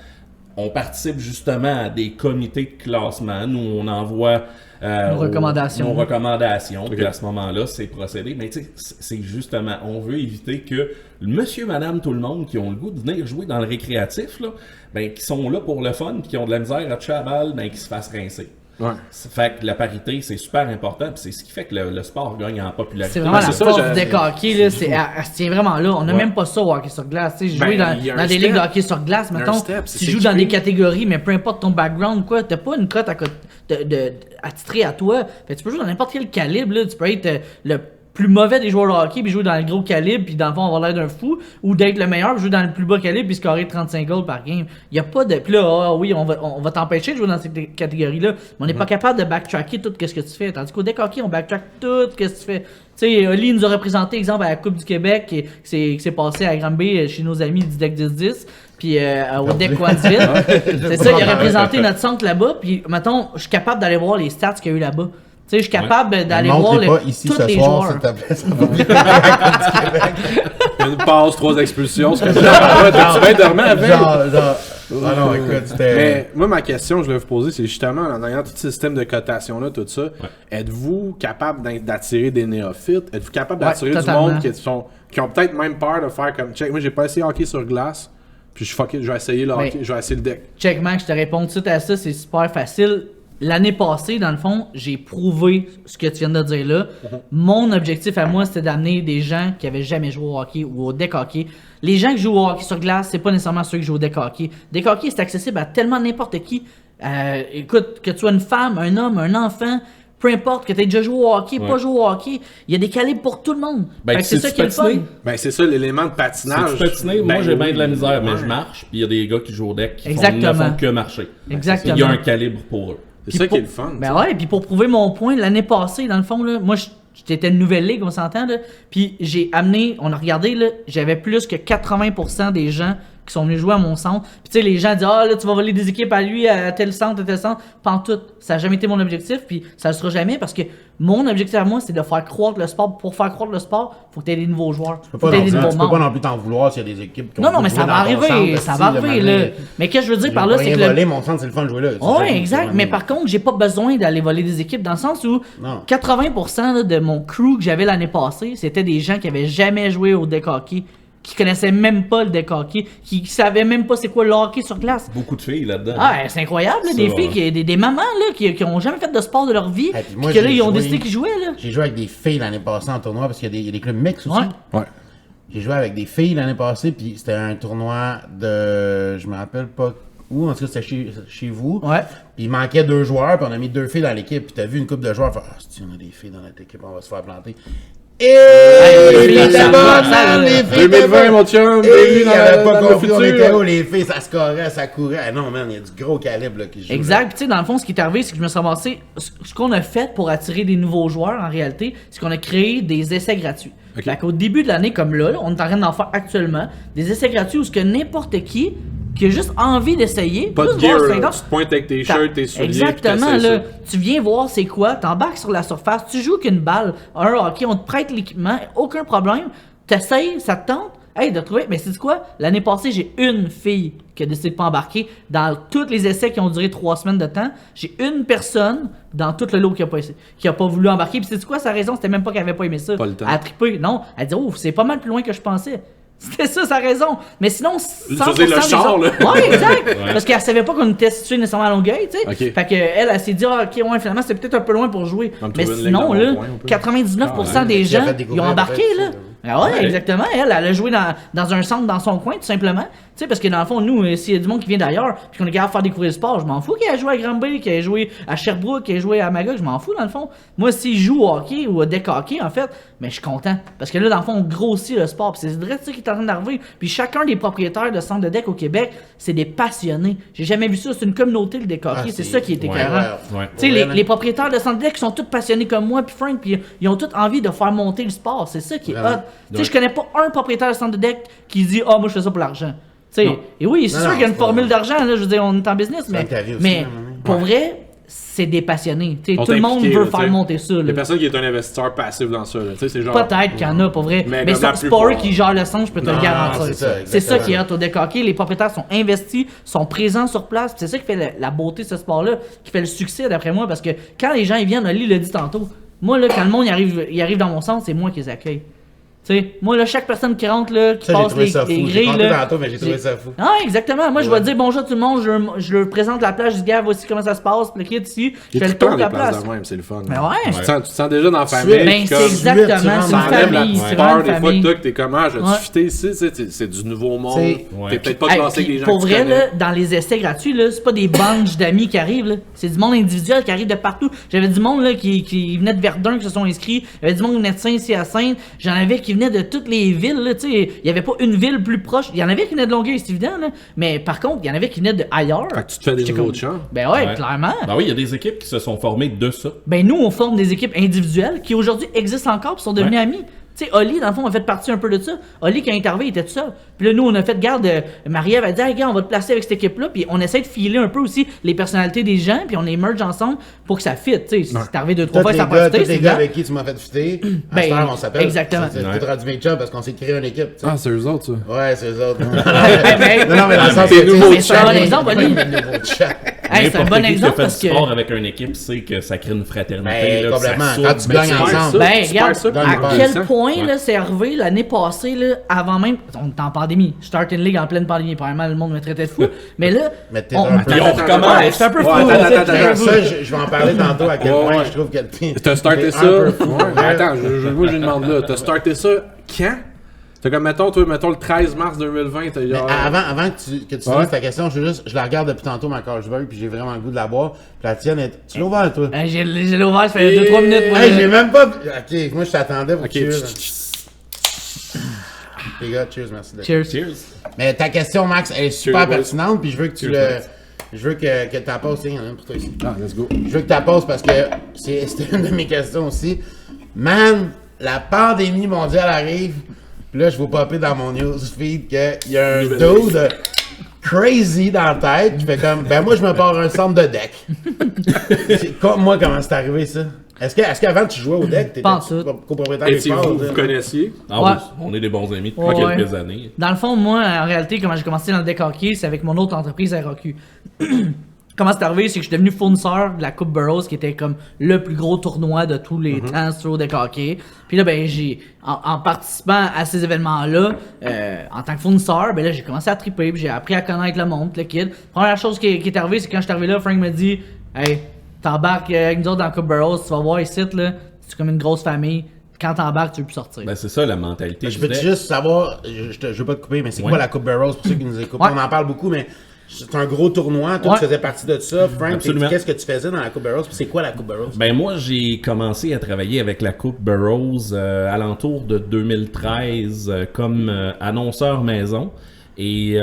On participe justement à des comités de classement. Nous, on envoie Nos recommandations. nos recommandations. Puis à ce moment-là, c'est procédé. Mais tu sais, c'est justement, on veut éviter que monsieur, madame, tout le monde qui ont le goût de venir jouer dans le récréatif, là, ben, qui sont là pour le fun, puis qui ont de la misère à toucher à la balle, ben, qui se fassent rincer. Ouais. Fait que la parité, c'est super important, puis c'est ce qui fait que le sport gagne en popularité. C'est vraiment la c'est ça, force j'ai- du deck hockey, là. Elle se tient vraiment là. On n'a même pas ça au hockey sur glace. Tu sais, Ben, jouer dans il y a dans un des step. ligues de hockey sur glace, Il y a un mettons, step, tu c'est joues dans s'équiper. des catégories, mais peu importe ton background, quoi, t'as pas une cote attitrée à toi. Fait que tu peux jouer dans n'importe quel calibre, là. Tu peux être le plus mauvais des joueurs de hockey puis jouer dans le gros calibre puis dans le fond avoir l'air d'un fou, ou d'être le meilleur puis jouer dans le plus bas calibre puis scorer 35 goals par game. Il y a pas de puis là oui, on va t'empêcher de jouer dans cette catégorie là, mais on n'est pas capable de backtracker tout ce que tu fais. Tandis qu'au deck hockey, on backtrack tout ce que tu fais. Tu sais, Oli nous a représenté exemple à la Coupe du Québec qui s'est passé à Granby chez nos amis du deck 10-10. Puis au deck Quadsville. C'est ça, il a représenté notre centre là-bas. Puis mettons, je suis capable d'aller voir les stats qu'il y a eu là-bas. Tu sais, je suis capable d'aller voir Montre-les pas ici tous ce les soir, joueurs. s'il te plaît. Ça va bien. Une passe, 3 expulsions. C'est comme ça. Ouais, t'as-tu bien dormi avec? Genre, ah non, écoute, c'était. Mais moi, ma question que je voulais vous poser, c'est justement, en ayant tout ce système de cotation-là, tout ça, êtes-vous capable d'attirer des néophytes? Êtes-vous capable d'attirer du totalement. monde qui ont peut-être même peur de faire comme check? Moi, j'ai pas essayé hockey sur glace, puis je vais essayer le hockey, je vais essayer le deck. Check, Max, je te réponds tout de suite à ça, c'est super facile. L'année passée, dans le fond, j'ai prouvé ce que tu viens de dire là. Mon objectif à moi, c'était d'amener des gens qui avaient jamais joué au hockey ou au deck hockey. Les gens qui jouent au hockey sur glace, c'est pas nécessairement ceux qui jouent au deck hockey. Deck hockey, c'est accessible à tellement n'importe qui. Écoute, que tu sois une femme, un homme, un enfant, peu importe que tu aies déjà joué au hockey, pas joué au hockey, il y a des calibres pour tout le monde. Ben, Fait que c'est ça qui est le fun. Ben, c'est ça l'élément de patinage. C'est patiner, moi Ben, j'ai bien de la misère, mais ouais. je marche, puis il y a des gars qui jouent au deck qui ne Exactement. font que marcher. Exactement. Il y a un calibre pour eux. C'est ça qui est le fun. Ben ouais, puis pour prouver mon point, l'année passée, dans le fond, là, moi, j'étais une nouvelle ligue, on s'entend, là, puis j'ai amené, on a regardé, là, j'avais plus que 80% des gens qui sont venus jouer à mon centre. Puis tu sais, les gens disent « Ah, là, tu vas voler des équipes à lui, à tel centre, à tel centre. » Pantoute, ça n'a jamais été mon objectif, puis ça le sera jamais, parce que mon objectif à moi, c'est de faire croître le sport. Pour faire croître le sport, faut que tu aies des nouveaux joueurs. Tu peux Faut pas que tu aies des non plus- nouveaux tu peux pas membres. non plus t'en vouloir s'il y a des équipes qui ont Non, mais joué ça va dans ton arriver, centre, ça si, va le arriver, moment là. donné, Mais qu'est-ce que je veux dire j'ai par là, c'est rien que le... volé, mon centre, c'est le fun de jouer là. C'est ça, Ouais, exact. c'est Mais ça. par contre, j'ai pas besoin d'aller voler des équipes dans le sens où Non. 80% là, de mon crew que j'avais l'année passée, c'était des gens qui avaient jamais joué au deck hockey, qui connaissaient même pas le deck hockey, qui savaient même pas c'est quoi le hockey sur glace. Beaucoup de filles là-dedans. Ah, c'est incroyable, là, Ça, des ouais. filles, des mamans là, qui ont jamais fait de sport de leur vie, puis moi, puis que là, j'ai ils ont joué- décidé qu'ils jouaient. Là. J'ai joué avec des filles l'année passée en tournoi parce qu'il y a des clubs mix aussi. Ouais. Ouais. J'ai joué avec des filles l'année passée, puis c'était un tournoi de. Je me rappelle pas où, en tout cas, c'était chez vous. Ouais. Puis il manquait 2 joueurs, puis on a mis 2 filles dans l'équipe. Puis t'as vu une couple de joueurs, faire Ah, si on a des filles dans notre équipe, on va se faire planter. Et les filles, les filles ça étaient va, bonnes, ça, man, là. les filles étaient 2020, bonnes. mon chum, Et bienvenue il dans avait dans pas le compris, on était futur. où, les filles, ça scorait, ça courait. Ah non, man, il y a du gros calibre là, qui joue. Exact. Puis tu sais, dans le fond, ce qui est arrivé, c'est que je me suis ramassé. Ce qu'on a fait pour attirer des nouveaux joueurs, en réalité, c'est qu'on a créé des essais gratuits. Ok. Fait qu'au début de l'année, comme là, on est en train d'en faire actuellement, des essais gratuits où ce que n'importe qui a juste envie d'essayer, Pas de juste voir gear, c'est là. intense. Tu te pointes avec tes shirts, tes souliers. Exactement, puis t'essaies là. ça. Tu viens voir c'est quoi, t'embarques sur la surface, tu joues qu'une balle, un hockey, on te prête l'équipement, aucun problème. T'essayes, ça te tente. Hey, de trouver, mais c'est quoi? L'année passée, j'ai une fille qui a décidé de pas embarquer. Dans tous les essais qui ont duré 3 semaines de temps, j'ai une personne dans tout le lot qui a pas voulu embarquer. Puis c'est quoi sa raison? C'était même pas qu'elle avait pas aimé ça. Pas le temps. Elle a trippé. Non, elle dit, oh, c'est pas mal plus loin que je pensais. C'était ça sa raison. Mais sinon, 100% faisais le des char, autres- là. Ouais, exact. Parce qu'elle savait pas qu'on était situé nécessairement à Longueuil, tu sais. Ok. Fait que elle s'est dit, ah, ok, ouais, finalement, c'est peut-être un peu loin pour jouer. On va me Mais trouver une sinon, ligne dans là, mon coin, on peut. 99% des qui a gens, fait ils découvrir ont embarqué, peut-être là. ça, Ah ouais, Ouais. exactement. Elle a joué dans un centre dans son coin, tout simplement. Tu sais, parce que dans le fond, nous, s'il y a du monde qui vient d'ailleurs, puis qu'on est capable de faire découvrir le sport, je m'en fous qu'il ait joué à Granby, qu'il ait joué à Sherbrooke, qu'il ait joué à Magog, je m'en fous, dans le fond. Moi, s'il joue au hockey ou au deck hockey, en fait, mais je suis content. Parce que là, dans le fond, on grossit le sport. Puis c'est vrai, ça qui est en train d'arriver. Puis chacun des propriétaires de centres de deck au Québec, c'est des passionnés. J'ai jamais vu ça. C'est une communauté, le deck hockey. Ah, c'est c'est- ça qui est Ouais, écœurant. ouais. Tu sais, Ouais, les propriétaires de centres de deck sont tous passionnés comme moi, puis Frank, puis ils ont tous envie de faire monter le sport. C'est ça qui est Vraiment. hot. Tu sais, je connais pas un propriétaire de centre de deck qui dit, ah, moi, je fais ça pour l'argent. Tu sais, Non. et oui, c'est Non, sûr non, qu'il y a une c'est pas- formule d'argent, là, je veux dire, on est en business, mais, une interview aussi, mais à un moment donné. pour vrai, c'est des passionnés. Tu sais, On tout le t'a monde impliqué, veut là, faire tu sais. monter ça. Il y là. a personne qui est un investisseur passif dans ça. là. Tu sais, c'est genre. Peut-être qu'il y en a, pour vrai. Mais Mais comme la c'est Sport plupart. qui gère le centre, je peux te le Non, garantir. c'est ça, C'est ça qui est exactement. hot au deck hockey. Les propriétaires sont investis, sont présents sur place. puis C'est ça qui fait la beauté de ce sport-là, qui fait le succès, d'après moi. Parce que quand les gens ils viennent, Oli l'a dit tantôt, moi, là, quand le monde il arrive dans mon centre, c'est moi qui les accueille. Tu sais, moi, là, chaque personne qui rentre, là, qui Ça, j'ai passe trouvé les, ça les fou. J'ai grilles, compté là. tantôt, mais j'ai trouvé ça fou. Ah, exactement. Moi, je Ouais. vais dire bonjour à tout le monde, je leur présente la plage, je dis, gars, voici comment ça se passe, puis le kid ici, je Il fais est le tout tour le de temps la des places place. de même, c'est le fun. Mais ouais. Tu te sens déjà dans la famille. Ben, puis c'est comme, exactement, tu c'est une rentres ça enlève la famille, c'est petite vraiment peur une des fois famille. que t'es comment, je vais Ouais. te fitter ici, tu sais, c'est du nouveau monde. C'est- Ouais. T'es peut-être pas Hey, classé avec puis les gens pour que tu vrai, connais. là, dans les essais gratuits, là, c'est pas des bunches d'amis qui arrivent, là. C'est du monde individuel qui arrive de partout. J'avais du monde là, qui venait de Verdun qui se sont inscrits. Il y avait du monde qui venait de Saint-Hyacinthe. J'en avais qui venaient de toutes les villes. Là, tu sais. Il y avait pas une ville plus proche. Il y en avait qui venaient de Longueuil, c'est évident. Là. Mais par contre, il y en avait qui venaient de ailleurs. Fait que tu te fais des J'étais nouveaux comme- chums. Ben ouais, Ouais. clairement. Ben oui, il y a des équipes qui se sont formées de ça. Ben nous, on forme des équipes individuelles qui aujourd'hui existent encore et sont devenues Ouais. amis. Tu sais, Oli, dans le fond, a fait partie un peu de ça. Oli, quand il est arrivé, il était tout seul. Puis là, nous, on a fait garde. Marie-Ève a dit, hey, gars, on va te placer avec cette équipe-là. Puis on essaie de filer un peu aussi les personnalités des gens. Puis on les merge ensemble pour que ça fit. Tu sais, si t'es arrivé 2-3 Tous fois, les ça n'a gars, pas fité, tous c'est les gars bien. avec qui tu m'as fait fitter, à Ben, cette heure, on s'appelle. exactement. C'est Ouais. tout rendu mes chums parce qu'on s'est créé une équipe. tu sais. Ah, c'est eux autres, ça. Ouais, c'est eux autres. Ben, Non, non, mais dans le sens Tes que, tu sais, nouveaux c'est un bon exemple, Oli. Mes nouveaux chats. Hey, c'est un N'importe bon qui qui a exemple fait parce du que. sport avec une équipe sait que ça crée une fraternité. Ben, là, que ça complètement. soude, Quand tu mais gagnes c'est- ensemble. Ben, Tu regarde, perds ça, dans à le quel passé. point Ouais. là, c'est arrivé l'année passée, là, avant même. On est en pandémie. Je start une ligue en pleine pandémie. Probablement, le monde me traitait de fou. Mais là. Mais t'es un peu- Puis on recommence. Ouais, c'est un peu fou. Ouais, attends, là, attends, c'est- attends. Ça, je vais en parler tantôt à quel Ouais, point ouais. je trouve que T'as starté t'es ça. un peu fou. Ouais, mais attends, moi je demande là, t'as starté ça quand? C'est comme, mettons le 13 mars 2020, t'as genre... Avant que tu fasses ta question, je la regarde depuis tantôt, ma Carlsberg, puis j'ai vraiment le goût de la boire. Puis la tienne, tu l'as ouvert, toi? J'ai l'ouvert, ça fait 2-3 minutes. Hey, j'ai même pas... Ok, moi je t'attendais pour cheers. Les gars, cheers, merci. Cheers. Mais ta question, Max, elle est super Cheers, pertinente, puis je veux que tu Cheers, le... Max. Je veux que tu la poses, il y en a une pour toi ici. Ah, let's go. Je veux que tu la poses parce que c'était une de mes questions aussi. Man, la pandémie mondiale arrive, puis là, je vais popper dans mon newsfeed qu'il y a un dude crazy dans la tête qui fait comme, ben moi, je me pars un centre de deck. Moi, comment c'est arrivé, ça? Est-ce qu'avant, tu jouais au deck? T'étais Pas en tout. copropriétaire Et des si sports? vous connaissiez? Ah Ouais. oui, on est des bons amis depuis Ouais. quelques années. Dans le fond, moi, en réalité, comment j'ai commencé dans le deck hockey, c'est avec mon autre entreprise RAQ. Comment c'est arrivé, c'est que je suis devenu fournisseur de la Coupe Burroughs, qui était comme le plus gros tournoi de tous les temps sur le deck hockey. Puis là, ben, en participant à ces événements-là, en tant que fournisseur, ben là, j'ai commencé à triper, puis j'ai appris à connaître le monde, le kid. Première chose qui est arrivée, c'est quand je suis arrivé là, Frank me dit, hey, t'embarques avec nous autres dans la Coupe Burroughs, tu vas voir ici, là, c'est comme une grosse famille. Quand t'embarques, tu veux plus sortir. Ben, c'est ça la mentalité Je du peux-tu deck. juste savoir, je veux pas te couper, mais c'est quoi la Coupe Burroughs pour ceux qui nous écoutent? Ouais. On en parle beaucoup, mais c'est un gros tournoi. Toi, Ouais. tu faisais partie de ça. Frank, Absolument. qu'est-ce que tu faisais dans la Coupe Burroughs? Puis c'est quoi la Coupe Burroughs? Ben moi, j'ai commencé à travailler avec la Coupe Burroughs alentour de 2013 comme annonceur maison. Et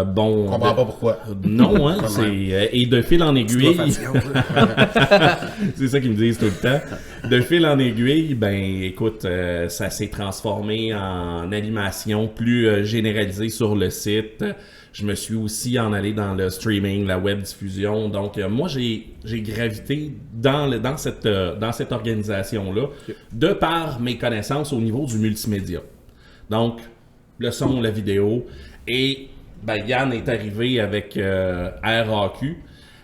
bon... Je comprends pas pourquoi. Non, hein, et de fil en aiguille... C'est ça qu'ils me disent tout le temps. De fil en aiguille, ben écoute, ça s'est transformé en animation plus généralisée sur le site. Je me suis aussi en allé dans le streaming, la web diffusion. Donc moi, j'ai gravité dans cette organisation-là de par mes connaissances au niveau du multimédia. Donc, le son, la vidéo. Et ben, Yann est arrivé avec RAQ,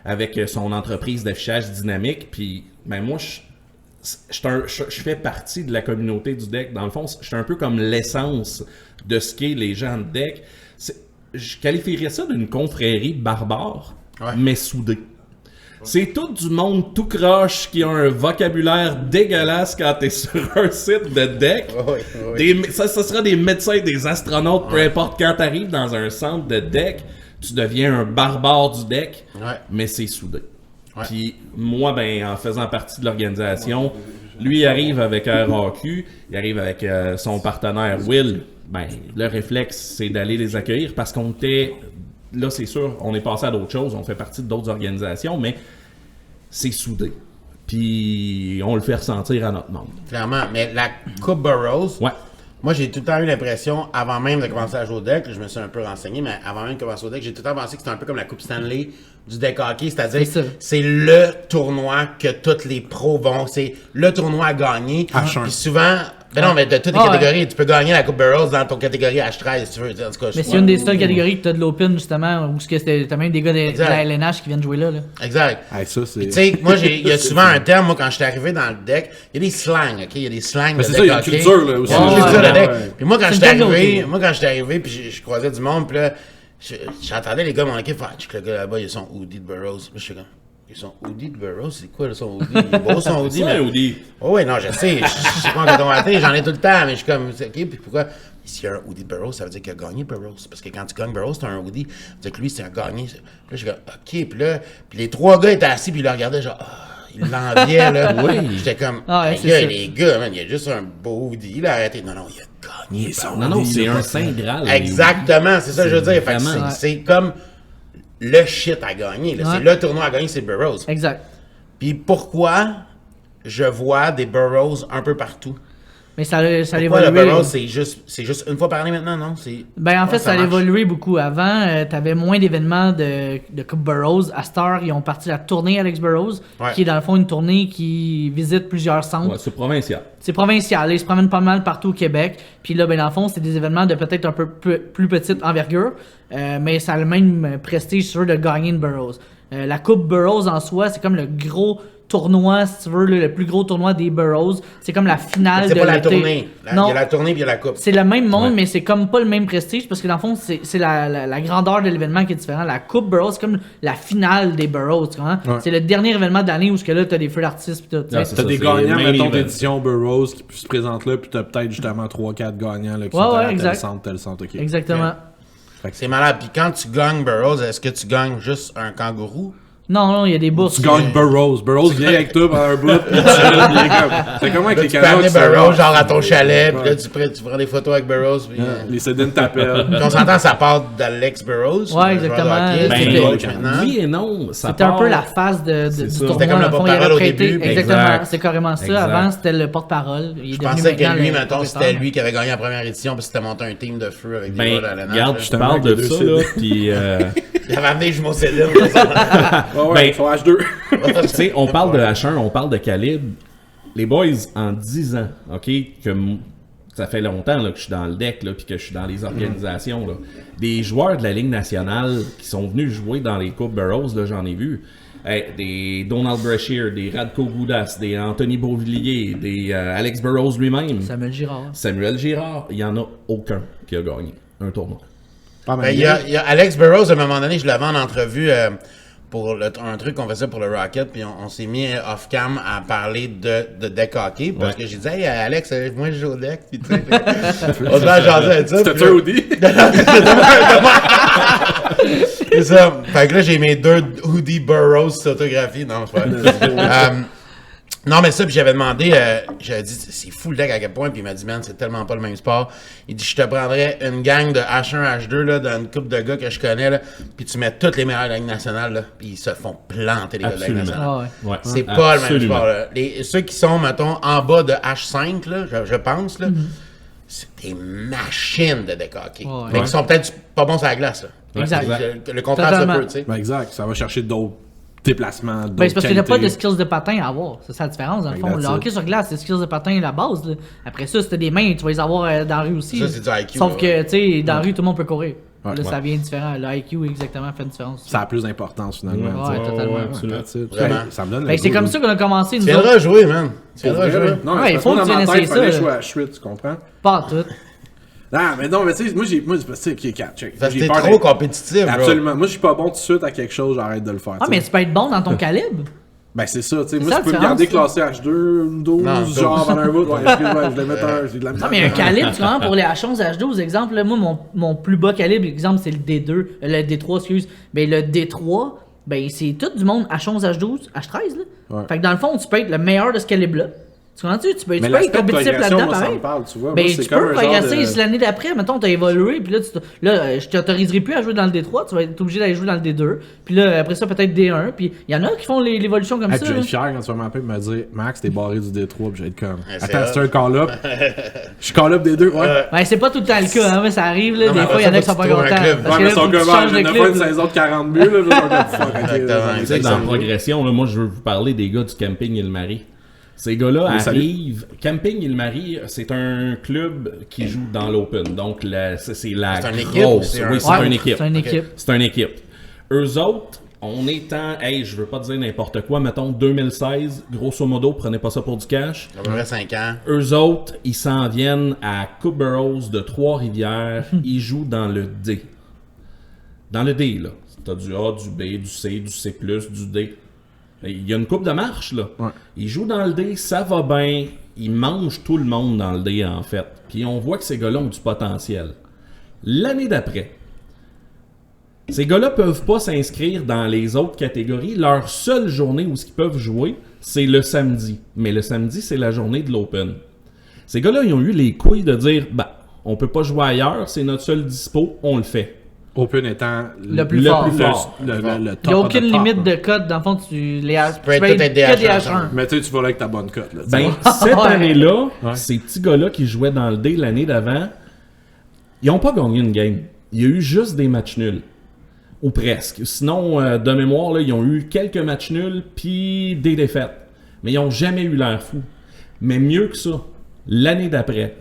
avec son entreprise d'affichage dynamique. Puis ben, moi, je fais partie de la communauté du deck. Dans le fond, je suis un peu comme l'essence de ce qu'est les gens de deck. Je qualifierais ça d'une confrérie barbare, mais soudée. C'est tout du monde tout croche qui a un vocabulaire dégueulasse quand t'es sur un site de deck. Ça sera des médecins, des astronautes, peu importe. Quand t'arrives dans un centre de deck, tu deviens un barbare du deck, mais c'est soudé. Puis moi, ben, en faisant partie de l'organisation, lui il arrive avec RAQ, il arrive avec son partenaire Will. Ben, le réflexe, c'est d'aller les accueillir parce qu'on était... Là, c'est sûr, on est passé à d'autres choses, on fait partie d'autres organisations, mais c'est soudé. Puis on le fait ressentir à notre monde. Clairement, mais la Coupe Burroughs, Ouais. moi j'ai tout le temps eu l'impression, avant même de commencer à jouer au deck, je me suis un peu renseigné, mais avant même de commencer au deck, j'ai tout le temps pensé que c'était un peu comme la Coupe Stanley du deck hockey, c'est-à-dire C'est ça. c'est le tournoi que tous les pros vont, c'est le tournoi à gagner. Puis souvent, ben non, mais de toutes les catégories, tu peux gagner la Coupe Burroughs dans ton catégorie H13 si tu veux. En tout cas, Mais c'est une des seules catégories que t'as de l'Open, justement, où t'as même des gars de la LNH qui viennent jouer là. Exact. Hey, ça, c'est... Tu sais, moi, il y a souvent un terme, moi, quand je suis arrivé dans le deck, il y a des slangs, OK? Il y a des slangs de c'est deck ça, il y a une hockey. culture, là, aussi. Il y a une Ouais, culture de ouais, deck. ouais. Puis moi, quand C'est j'étais une arrivé, puis je croisais du monde, puis là, j'entendais les gars de mon équipe faire, le gars là-bas, il a son hoodie de Burroughs. Puis je suis comme, il a son hoodie de Burroughs? C'est quoi, là, son hoodie? Il est beau, son hoodie, C'est mais... un hoodie. Oh, oui, non, je sais. Je sais pas en coton watté, j'en ai tout le temps, mais je suis comme, OK, puis pourquoi? S'il y a un hoodie de Burroughs, ça veut dire qu'il a gagné Burroughs. Parce que quand tu gagnes Burroughs, t'as un hoodie. Ça veut dire que lui, c'est un gagné. Puis là, je suis comme, OK, puis là, puis les trois gars étaient assis, puis ils le regardaient, genre, ils l'enviaient, là. Oui. J'étais comme, Ah, ouais, hey, c'est gars, ça. les gars, man, il y a juste un beau hoodie, là, arrêtez. Non, non, il a gagné son Non, non, hoodie, c'est là. un saint graal. Exactement, c'est ça que je veux dire. Fait que vraiment- c'est comme le shit à gagner, là. Ouais. C'est le tournoi à gagner, c'est Burroughs. Exact. Puis pourquoi je vois des Burroughs un peu partout? Mais ça Pourquoi le évolué. Burroughs, c'est juste une fois par année maintenant, non? Ben en fait, ça a marche. évolué beaucoup. Avant, t'avais moins d'événements de Coupe Burroughs. À cette heure, ils ont parti la tournée Alex Burroughs, qui est dans le fond une tournée qui visite plusieurs centres. Ouais, c'est provincial. C'est provincial, ils se promènent pas mal partout au Québec. Puis là, ben dans le fond, c'est des événements de peut-être un peu plus petite envergure, mais ça a le même prestige sûr de gagner une Burroughs. La Coupe Burroughs en soi, c'est comme le gros tournoi, si tu veux, le plus gros tournoi des Burroughs. C'est comme la finale C'est de pas la l'été. tournée. Il Non. y a la tournée puis il y a la coupe. C'est le même monde, mais c'est comme pas le même prestige parce que dans le fond, c'est la grandeur de l'événement qui est différente. La Coupe Burroughs, c'est comme la finale des Burroughs, tu comprends? Ouais. C'est le dernier événement de l'année où ce que là, t'as des feux d'artistes pis tout. tu sais. Ah, c'est T'as ça, des c'est gagnants, main mettons, event. d'édition Burroughs qui se présentent là, puis t'as peut-être justement 3-4 gagnants là, qui Ouais, sont ouais, à exact. tel centre, ok. Exactement. C'est malade. Puis quand tu gagnes Burroughs, est-ce que tu gagnes juste un kangourou? Non, il y a des bourses. Tu gagnes Burroughs. Burroughs vient avec toi pendant un bout, puis tu chill, puis il est comme... C'est comment avec Là, les tu peux amener canons Burroughs genre à ton chalet, puis Ouais. là tu prends des photos avec Burroughs. Puis, Les Cédines t'appellent. puis on s'entend, ça part d'Alex Burroughs. Ouais, le joueur de exactement. hockey, Ben, qui est c'était- coach maintenant. Oui et non. Ça C'était un part- peu la phase du ça. tournoi. C'était comme le dans fond, il porte-parole avait au prêté- début. Exactement, Exact. c'est carrément ça. Exact. Avant, c'était le porte-parole. Il est Je devenu pensais que maintenant lui, le mettons, propriétaire. c'était lui qui avait gagné la première édition, puis c'était monté un team de feu avec des Ben, gars de la regarde, je te parle de avec les ça, deux là, puis... Il avait amené Jumeau Céline. Ouais, ouais, Ben- ils sont H2. Tu sais, on parle de H1, on parle de calibre. Les boys, en 10 ans, OK, ça fait longtemps là, que je suis dans le deck, là, puis que je suis dans les organisations, là. Des joueurs de la Ligue nationale qui sont venus jouer dans les Coupes Burroughs, là, j'en ai vu. Hey, des Donald Brashear, des Radko Gudas, des Anthony Beauvillier, des Alex Burroughs lui-même, Samuel Girard. Samuel Girard, il n'y en a aucun qui a gagné un tournoi. Pas Ben, il y a Alex Burroughs, à un moment donné, je l'avais en entrevue pour un truc qu'on faisait pour le Rocket, puis on s'est mis off-cam à parler de deck hockey, parce que j'ai dit, hey Alex, moi je joue au deck, puis tu sais, on se met à jaser avec ça. C'était puis toi, là- Audi? C'est ça. Fait que là, j'ai mes 2 Hoodie Burroughs autographiés. Non, c'est pas vrai. Non, mais ça, puis j'avais demandé, j'avais dit, c'est fou le deck à quel point, puis il m'a dit, man, c'est tellement pas le même sport. Il dit, je te prendrais une gang de H1, H2, là, d'une couple de gars que je connais, là, puis tu mets toutes les meilleures ligues nationales, là, puis ils se font planter, les gars de la Ligue Absolument. nationale. Ah ouais. Ouais, C'est pas le même absolument. sport, là. Ceux qui sont, mettons, en bas de H5, là, je pense, là, c'est des machines de deck hockey. Ouais. Mais qui sont peut-être pas bons sur la glace, là. Exact. Le contraire, ça Totalement. peut, tu sais. Ben exact, ça va chercher d'autres déplacements, d'autres Ben, c'est parce qu'il n'y a pas de qualités. skills de patin à avoir. C'est ça la différence, dans le fond. Exact. Le hockey sur glace, c'est skills de patin la base. Là. Après ça, c'était des mains, tu vas les avoir dans la rue aussi. Ça, là. c'est du IQ, Sauf là, que, tu sais, dans la rue, tout le monde peut courir. Ouais. Là, ça vient différent. Le IQ, exactement, fait une différence. Ça a plus d'importance finalement. Ouais, tu sais. totalement. absolument. That's it. Vraiment. Ça me donne Ben, le c'est goût, comme là. ça qu'on a commencé, nous Tu autres. viendras jouer, man. Tu Pour viendras vrai, là. jouer. Non, Ouais, mais il c'est faut parce que dans tu ma viennes tête, essayer fallait ça, jouer là. à Schwitt, tu comprends? Pas tout. Non, mais non, mais tu sais, moi, c'est parce que, ok, check. Parce que J'ai t'es peur trop d'être- compétitif, bro. Absolument. Moi, je suis pas bon tout de suite à quelque chose, j'arrête de le faire. Ah, tu mais sais. tu peux être bon dans ton calibre. Ben, c'est ça, tu sais. C'est Moi, ça, tu peux la me garder différence, classé H2, 12, Non, genre, pendant un bout. Ouais, excuse-moi, je vais mettre un. J'ai de la Non, misère. mais un calibre, tu vois, pour les H11, H12, exemple, là, moi, mon plus bas calibre, exemple, c'est le D2, le D3, excuse. Ben, le D3, ben, c'est tout du monde H11, H12, H13, là. Ouais. Fait que dans le fond, tu peux être le meilleur de ce calibre-là. Tu comprends-tu? Tu peux Mais être l'aspect de compétitif progression, là-dedans, moi, ça pareil. me parle, tu vois. Ben, Moi, c'est tu comme peux un genre progresser de- si l'année d'après, mettons, t'as évolué, puis là, je t'autoriserai plus à jouer dans le D3, tu vas être obligé d'aller jouer dans le D2, puis là, après ça, peut-être D1, puis il y en a qui font l'évolution comme Hey, ça. puis je vais là. être fier quand tu vas m'appeler et me dire Max, t'es barré du D3, puis je vais être comme. c'est Attends, hot. c'est un call-up. Je suis call-up des deux, ouais. Ouais, c'est pas tout le temps le cas, hein, mais ça arrive, là, Non, mais des fois, il y en a qui sont pas après ça, faut que tu contents. trouves un club. Parce Ouais, que mais là, son faut que tu gars, changes il de y en a pas une club. saison de 40 buts, là. Genre, fuck, ok, Exactement, Tu sais, dans la progression, là, moi, je veux vous parler des gars du Camping Île-Marie. Ces gars-là Oui, salut. arrivent. Camping Île-Marie, c'est un club qui joue dans l'Open. Donc, c'est la C'est une équipe ou grosse. c'est un- Oui, c'est Ouais, une équipe. C'est une équipe. C'est une équipe. Eux autres, on est en... Hey, je veux pas dire n'importe quoi. Mettons, 2016, grosso modo, prenez pas ça pour du cash. À peu près 5 ans. Eux autres, ils s'en viennent à Coupe Burroughs de Trois-Rivières. Ils jouent dans le D. Dans le D, là. T'as du A, du B, du C, du C+, du D. Il y a une coupe de marche, là. Ouais. Ils jouent dans le D, ça va bien. Ils mangent tout le monde dans le D, en fait. Puis on voit que ces gars-là ont du potentiel. L'année d'après, ces gars-là peuvent pas s'inscrire dans les autres catégories. Leur seule journée où ils peuvent jouer, c'est le samedi. Mais le samedi, c'est la journée de l'Open. Ces gars-là, ils ont eu les couilles de dire, bah, on peut pas jouer ailleurs, c'est notre seul dispo, on le fait. Open étant Le plus fort. le top. Il n'y a of the aucune top, limite là. de code. Dans le fond, tu peux être tout être des que des H1. H1. Mais tu sais, tu vas là avec ta bonne cote, là. tu Ben, sais. cette Ouais. année-là, Ouais. ces petits gars-là qui jouaient dans le D l'année d'avant, ils ont pas gagné une game. Il y a eu juste des matchs nuls. Ou presque. Sinon, de mémoire, là, ils ont eu quelques matchs nuls puis des défaites. Mais ils ont jamais eu l'air fou. Mais mieux que ça, l'année d'après,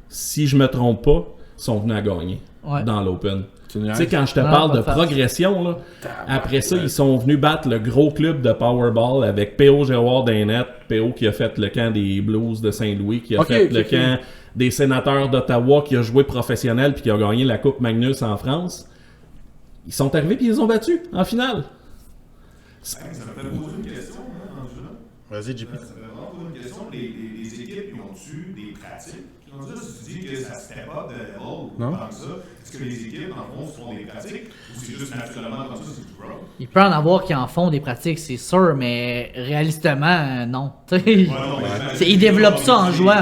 si je me trompe pas, ils sont venus à gagner Ouais. dans l'Open. Tu sais, quand je te parle de progression, là, après ça, ils sont venus battre le gros club de Powerball avec P.O. Gérard Dainette. P.O. qui a fait le camp des Blues de Saint-Louis, qui a fait le camp des Sénateurs d'Ottawa, qui a joué professionnel puis qui a gagné la Coupe Magnus en France. Ils sont arrivés puis ils les ont battus en finale. Ça me fait poser une question, hein, Vas-y, JP. Ça me fait vraiment poser une question. Les équipes, ils ont-tu des pratiques? Tu dis que ça se step up de level Non. comme ça. Est-ce que les équipes, en fond, font des pratiques ou c'est juste naturellement comme ça, c'est du growth? Il peut en avoir qui en font des pratiques, c'est sûr, mais réalistement, non. Ils développent ça en jouant.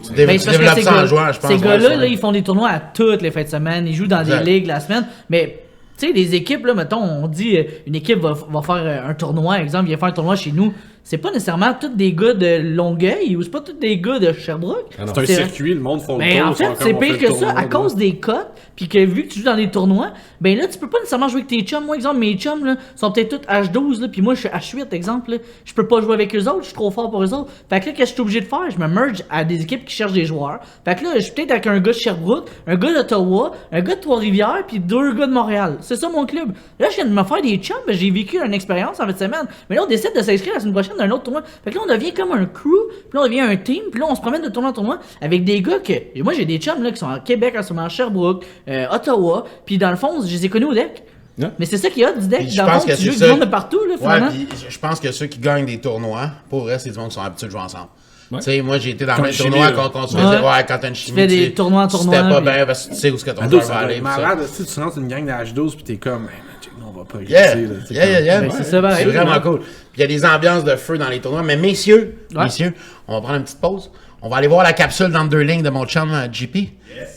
Tu développes ça en jouant, je pense. Ces gars-là, là, ils font des tournois à toutes les fins de semaine. Ils jouent dans des ligues la semaine. Mais, tu sais, les équipes, là, mettons, on dit une équipe va faire un tournoi, exemple, vient faire un tournoi chez nous. C'est pas nécessairement tous des gars de Longueuil ou c'est pas tous des gars de Sherbrooke. C'est un circuit, le monde font le Mais tour. en fait, c'est pire que ça, à cause des cotes, puis que vu que tu joues dans des tournois, ben là, tu peux pas nécessairement jouer avec tes chums. Moi, exemple, mes chums, là, sont peut-être tous H12, là, puis moi, je suis H8, exemple, là. Je peux pas jouer avec eux autres, je suis trop fort pour eux autres. Fait que là, qu'est-ce que je suis obligé de faire? Je me merge à des équipes qui cherchent des joueurs. Fait que là, je suis peut-être avec un gars de Sherbrooke, un gars d'Ottawa, un gars de Trois-Rivières, puis 2 gars de Montréal. C'est ça mon club. Là, je viens de me faire des chums, j'ai vécu une expérience en fin de semaine. Mais là, on décide de s'inscrire la semaine prochaine dans un autre tournoi. Fait que là, on devient comme un crew, puis là, on devient un team, puis là, on se promène de tournoi en tournoi avec des gars que. Moi, j'ai des chums là, qui sont à Québec, en ce moment, à Sherbrooke, Ottawa, puis dans le fond, je les ai connus au deck. Ouais. Mais c'est ça qui est hot du deck. Puis Dans le fond, tu joues avec du monde de partout, là, finalement. Ouais, puis je pense que ceux qui gagnent des tournois, pour vrai, c'est du monde qui sont habitués de jouer ensemble. Ouais. Tu sais, moi, j'ai été dans Comme le chimie, tournoi là. quand on se faisait, quand t'as une chimie. fais des tu sais, tournois en tournoi, C'était pas puis- bien parce que tu sais où ce que ton Ado, joueur ça va doit aller. être pis ça. malade. Si tu rentres une gang de H12 pis t'es comme, hey, man, check, nous, on va pas Yeah, glisser, là. Tu sais, yeah. Ben, c'est ça, pareil, C'est vraiment là. cool. Puis il y a des ambiances de feu dans les tournois. Mais messieurs, on va prendre une petite pause. On va aller voir la capsule dans 2 lignes de mon chum JP.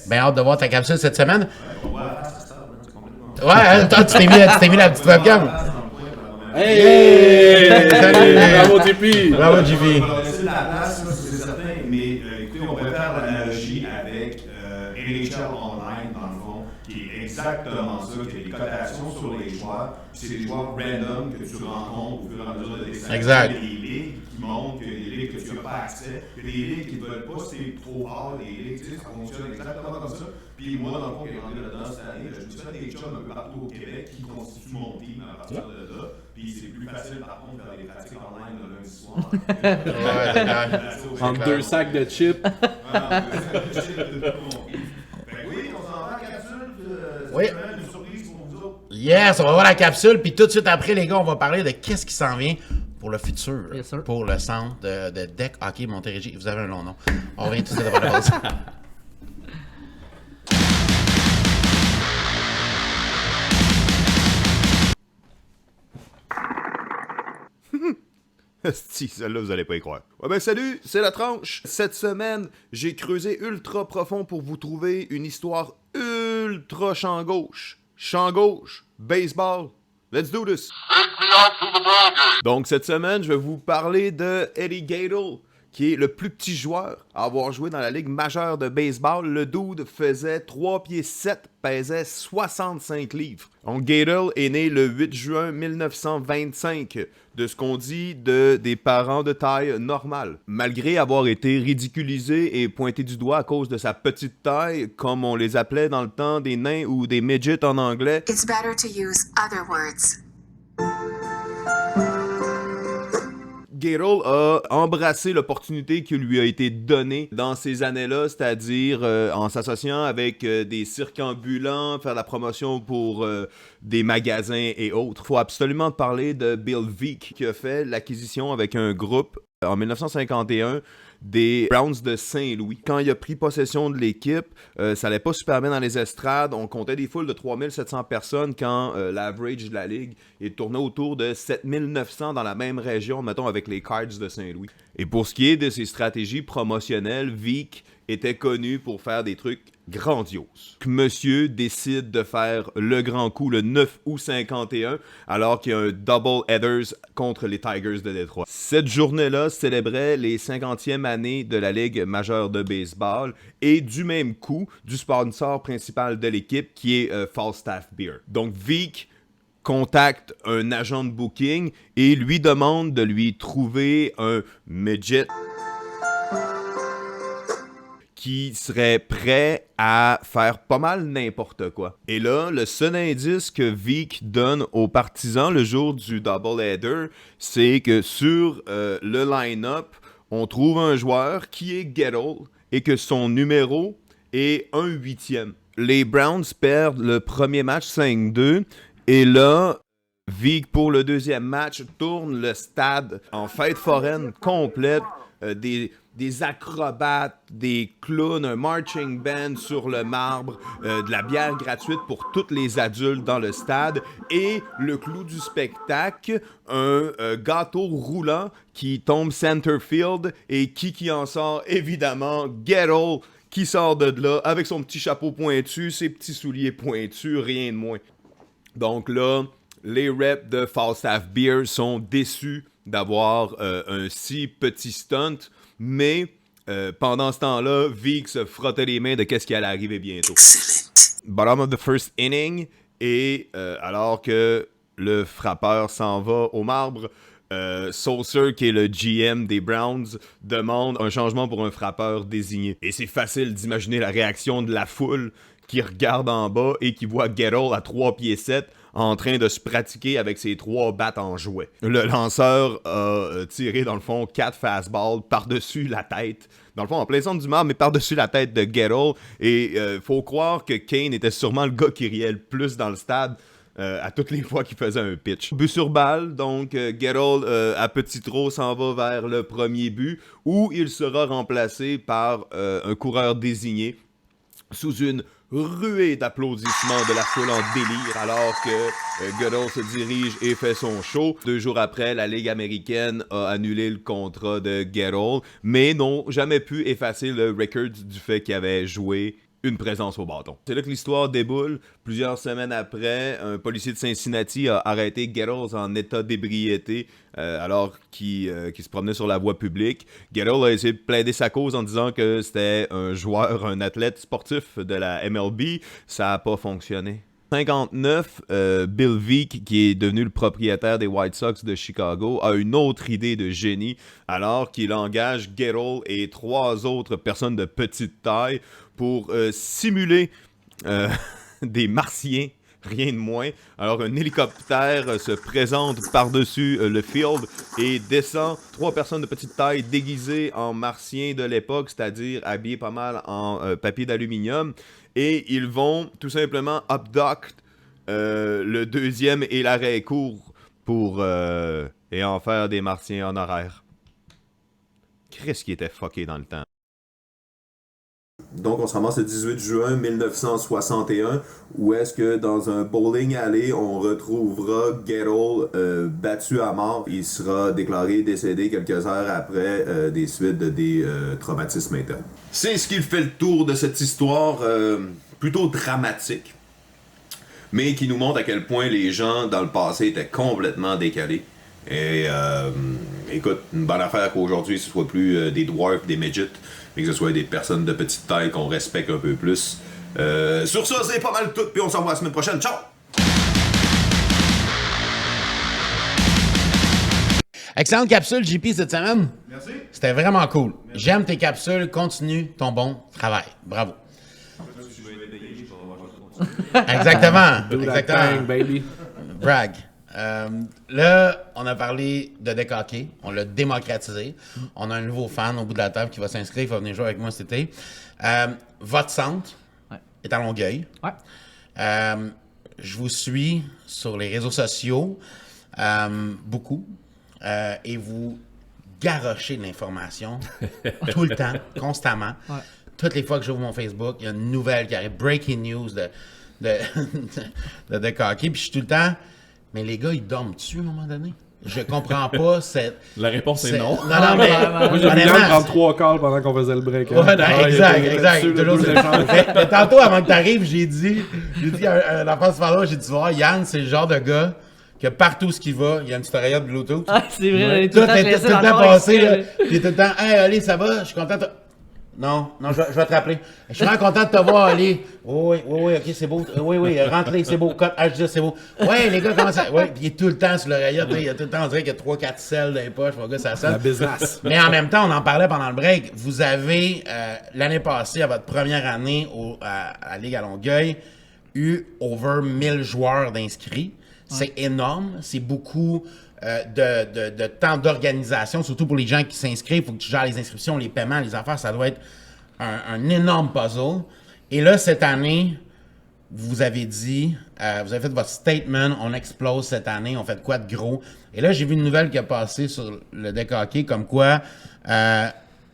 Ben hâte de voir ta capsule cette semaine. Ouais, hein, toi, tu t'es mis la petite webcam. Hey! Salut! Bravo, JP! Bravo, JP. On va laisser la place, là, c'est certain, mais écoutez, on va faire l'analogie avec NHL Online, dans le fond, qui est exactement ça, qui a des cotations sur les joueurs, puis c'est des joueurs random que tu rencontres au fur et à mesure de tes sessions. Exact. Il y a des ligues qui montrent qu'il y a des ligues que tu n'as pas accès, il y a des ligues qui ne veulent pas, c'est trop fort, des ligues, tu sais, ça fonctionne exactement comme ça. Puis moi, dans le fond, qui ai rentré là-dedans cette année, je me suis fait des chums un peu partout au Québec qui constituent mon team à partir de là. Puis c'est plus facile, par contre, de faire des pratiques online le lundi soir. Ouais, c'est clair. Entre 2 sacs de chips. Oui, on s'en va à la capsule. Oui. Cette semaine, une surprise pour vous autres. Yes, on va voir la capsule. Puis tout de suite après, les gars, on va parler de qu'est-ce qui s'en vient pour le futur. Yes, sir. Pour le centre de Deck Hockey Montérégie. Vous avez un long nom. On revient tout de suite après la pause. Si, celle-là, vous allez pas y croire. Ouais ben salut, c'est la tranche. Cette semaine, j'ai creusé ultra profond pour vous trouver une histoire ultra champ gauche. Champ gauche, baseball, let's do this. Donc cette semaine, je vais vous parler de Eddie Gaedel, qui est le plus petit joueur à avoir joué dans la Ligue majeure de baseball. Le dude faisait 3 pieds 7, pesait 65 livres. Donc Gaedel est né le 8 juin 1925, de ce qu'on dit des parents de taille normale. Malgré avoir été ridiculisé et pointé du doigt à cause de sa petite taille, comme on les appelait dans le temps des nains ou des midgets en anglais, It's better to use other words. Gaedel a embrassé l'opportunité qui lui a été donnée dans ces années-là, c'est-à-dire en s'associant avec des cirques ambulants, faire la promotion pour des magasins et autres. Faut absolument parler de Bill Veeck qui a fait l'acquisition avec un groupe en 1951 des Browns de Saint-Louis. Quand il a pris possession de l'équipe, ça allait pas super bien dans les estrades. On comptait des foules de 3700 personnes quand l'average de la ligue est tourné autour de 7900 dans la même région, mettons avec les Cards de Saint-Louis. Et pour ce qui est de ses stratégies promotionnelles, Veeck était connu pour faire des trucs grandioses. Monsieur décide de faire le grand coup le 9 août 51, alors qu'il y a un double headers contre les Tigers de Détroit. Cette journée-là célébrait les 50e années de la Ligue majeure de baseball et du même coup du sponsor principal de l'équipe qui est Falstaff Beer. Donc Veeck contacte un agent de booking et lui demande de lui trouver un midget qui serait prêt à faire pas mal n'importe quoi. Et là, le seul indice que Vic donne aux partisans le jour du doubleheader, c'est que sur le line-up, on trouve un joueur qui est Gettle et que son numéro est un 8e. Les Browns perdent le premier match 5-2 et là, Vic, pour le deuxième match, tourne le stade en fête foraine complète, des acrobates, des clowns, un marching band sur le marbre, de la bière gratuite pour tous les adultes dans le stade et le clou du spectacle, un gâteau roulant qui tombe center field et qui en sort évidemment Gettle qui sort de là avec son petit chapeau pointu, ses petits souliers pointus, rien de moins. Donc là, les reps de Falstaff Beer sont déçus d'avoir un si petit stunt, mais pendant ce temps-là, Vic se frottait les mains de qu'est-ce qui allait arriver bientôt. Bottom of the first inning, et alors que le frappeur s'en va au marbre, Saucer, qui est le GM des Browns, demande un changement pour un frappeur désigné. Et c'est facile d'imaginer la réaction de la foule qui regarde en bas et qui voit Gettle à 3 pieds 7 en train de se pratiquer avec ses 3 battes en jouet. Le lanceur a tiré, dans le fond, 4 fastballs par-dessus la tête. Dans le fond, en plein centre du marbre, mais par-dessus la tête de Gettle. Et faut croire que Kane était sûrement le gars qui riait le plus dans le stade à toutes les fois qu'il faisait un pitch. But sur balle, donc Gettle à petit trot s'en va vers le premier but, où il sera remplacé par un coureur désigné sous une ruée d'applaudissements de la foule en délire alors que Gettle se dirige et fait son show. 2 jours après, la Ligue américaine a annulé le contrat de Gettle, mais n'ont jamais pu effacer le record du fait qu'il avait joué une présence au bâton. C'est là que l'histoire déboule. Plusieurs semaines après, un policier de Cincinnati a arrêté Gettle en état d'ébriété alors qu'il se promenait sur la voie publique. Gettle a essayé de plaider sa cause en disant que c'était un joueur, un athlète sportif de la MLB. Ça n'a pas fonctionné. 59, Bill Veeck, qui est devenu le propriétaire des White Sox de Chicago, a une autre idée de génie alors qu'il engage Gettle et 3 autres personnes de petite taille pour simuler des martiens, rien de moins. Alors un hélicoptère se présente par-dessus le field et descend 3 personnes de petite taille déguisées en martiens de l'époque, c'est-à-dire habillées pas mal en papier d'aluminium. Et ils vont tout simplement abduct le deuxième et l'arrêt court pour et en faire des martiens en horaire. Qu'est-ce qui était fucké dans le temps? Donc on se ramasse le 18 juin 1961, où est-ce que dans un bowling alley, on retrouvera Gettle battu à mort. Il sera déclaré décédé quelques heures après des suites de des traumatismes internes. C'est ce qui fait le tour de cette histoire plutôt dramatique, mais qui nous montre à quel point les gens dans le passé étaient complètement décalés. Et écoute, une bonne affaire qu'aujourd'hui ce soit plus des dwarfs, des midgets, mais que ce soit des personnes de petite taille qu'on respecte un peu plus. Sur ça, c'est pas mal tout, puis on se revoit la semaine prochaine. Ciao! Excellente capsule, JP, cette semaine. Merci. C'était vraiment cool. Merci. J'aime tes capsules. Continue ton bon travail. Bravo. Exactement. Exactement. Baby. Brag. Là, on a parlé de deck hockey. On l'a démocratisé. On a un nouveau fan au bout de la table qui va s'inscrire. Il va venir jouer avec moi cet été. Votre centre est à Longueuil. Ouais. Je vous suis sur les réseaux sociaux. Beaucoup. Et vous garochez de l'information tout le temps, constamment. Ouais. Toutes les fois que j'ouvre mon Facebook, il y a une nouvelle qui arrive. Breaking news de deck hockey. Puis je suis tout le temps... Mais les gars, ils dorment dessus à un moment donné? Je comprends pas cette... La réponse est non. Non, mais... Moi, j'ai vu prendre 3 calls pendant qu'on faisait le break. Hein. Ouais, non, exact. Mais tantôt, avant que t'arrives, j'ai dit à la face par là, j'ai dit, tu vois, Yann, c'est le genre de gars que partout ce qu'il va, il y a une petite oreillette Bluetooth. Ah, c'est vrai, tout le temps passé, là. Puis tout le temps, hey, allez, ça va, je suis content. Non, je vais te rappeler. Je suis vraiment content de te voir, Ali. Oui, ok, c'est beau. Oui, rentre-les, c'est beau. Cut, H10, c'est beau. Ouais, les gars, comment ça. Ouais, puis il est tout le temps sur l'oreillette. Il y a tout le temps, on dirait qu'il y a 3-4 selles dans les poches. Mon gars, ça sonne. La business. Mais en même temps, on en parlait pendant le break. Vous avez, l'année passée, à votre première année à Ligue à Longueuil, eu over 1000 joueurs d'inscrits. C'est énorme. C'est beaucoup de temps d'organisation, surtout pour les gens qui s'inscrivent. Il faut que tu gères les inscriptions, les paiements, les affaires. Ça doit être un énorme puzzle. Et là, cette année, vous avez dit, vous avez fait votre statement, on explose cette année, on fait quoi de gros? Et là, j'ai vu une nouvelle qui a passé sur le deck hockey, comme quoi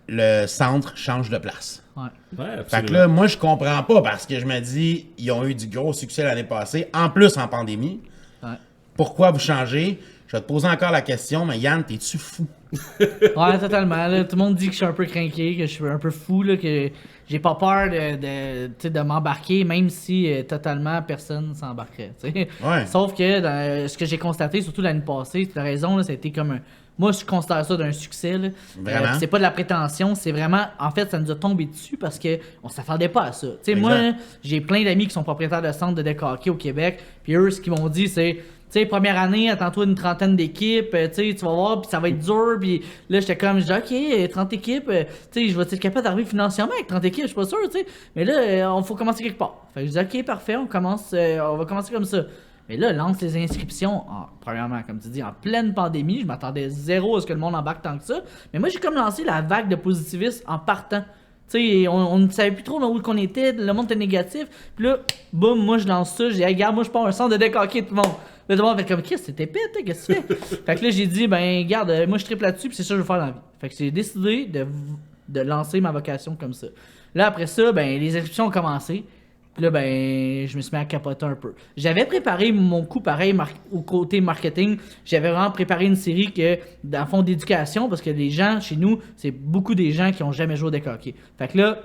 le centre change de place. Ouais. Fait que là, moi, je comprends pas parce que je me dis, ils ont eu du gros succès l'année passée, en plus en pandémie. Ouais. Pourquoi vous changez? Je vais te poser encore la question, mais Yann, t'es-tu fou? Ouais, totalement. Là, tout le monde dit que je suis un peu craqué, que je suis un peu fou, là, que j'ai pas peur de m'embarquer, même si totalement personne s'embarquerait. Ouais. Sauf que dans, ce que j'ai constaté, surtout l'année passée, tu as raison, là, ça a été comme un. Moi, je considère ça d'un succès. Là. Vraiment? C'est pas de la prétention, c'est vraiment. En fait, ça nous a tombé dessus parce qu'on s'attendait pas à ça. Tu sais, moi, j'ai plein d'amis qui sont propriétaires de centres de deck hockey au Québec, puis eux, ce qu'ils m'ont dit, c'est. Tu sais, première année, attends-toi une trentaine d'équipes, tu sais, tu vas voir, puis ça va être dur, puis là, j'étais comme, je dis, ok, 30 équipes, tu sais, je vais être capable d'arriver financièrement avec 30 équipes, je suis pas sûr, tu sais, mais là, on faut commencer quelque part. Fait que je dis, ok, parfait, on va commencer comme ça. Mais là, lance les inscriptions, premièrement, comme tu dis, en pleine pandémie, je m'attendais zéro à ce que le monde embarque tant que ça, mais moi, j'ai comme lancé la vague de positivisme en partant. Tu sais, on ne savait plus trop où qu'on était, le monde était négatif, puis là, boum, moi, je lance ça, je dis, hey, regarde, moi, je pars un centre de deck hockey, tout le monde. Là, tout le monde fait comme, qu'est-ce que c'était pète, qu'est-ce que tu fais? Fait que là, j'ai dit, ben, regarde, moi, je triple là-dessus, puis c'est ça que je veux faire dans la vie. Fait que j'ai décidé de lancer ma vocation comme ça. Là, après ça, ben, les inscriptions ont commencé. Puis là, ben, je me suis mis à capoter un peu. J'avais préparé mon coup pareil au côté marketing. J'avais vraiment préparé une série que, dans le fond, d'éducation, parce que les gens, chez nous, c'est beaucoup des gens qui ont jamais joué au deck hockey. Fait que là,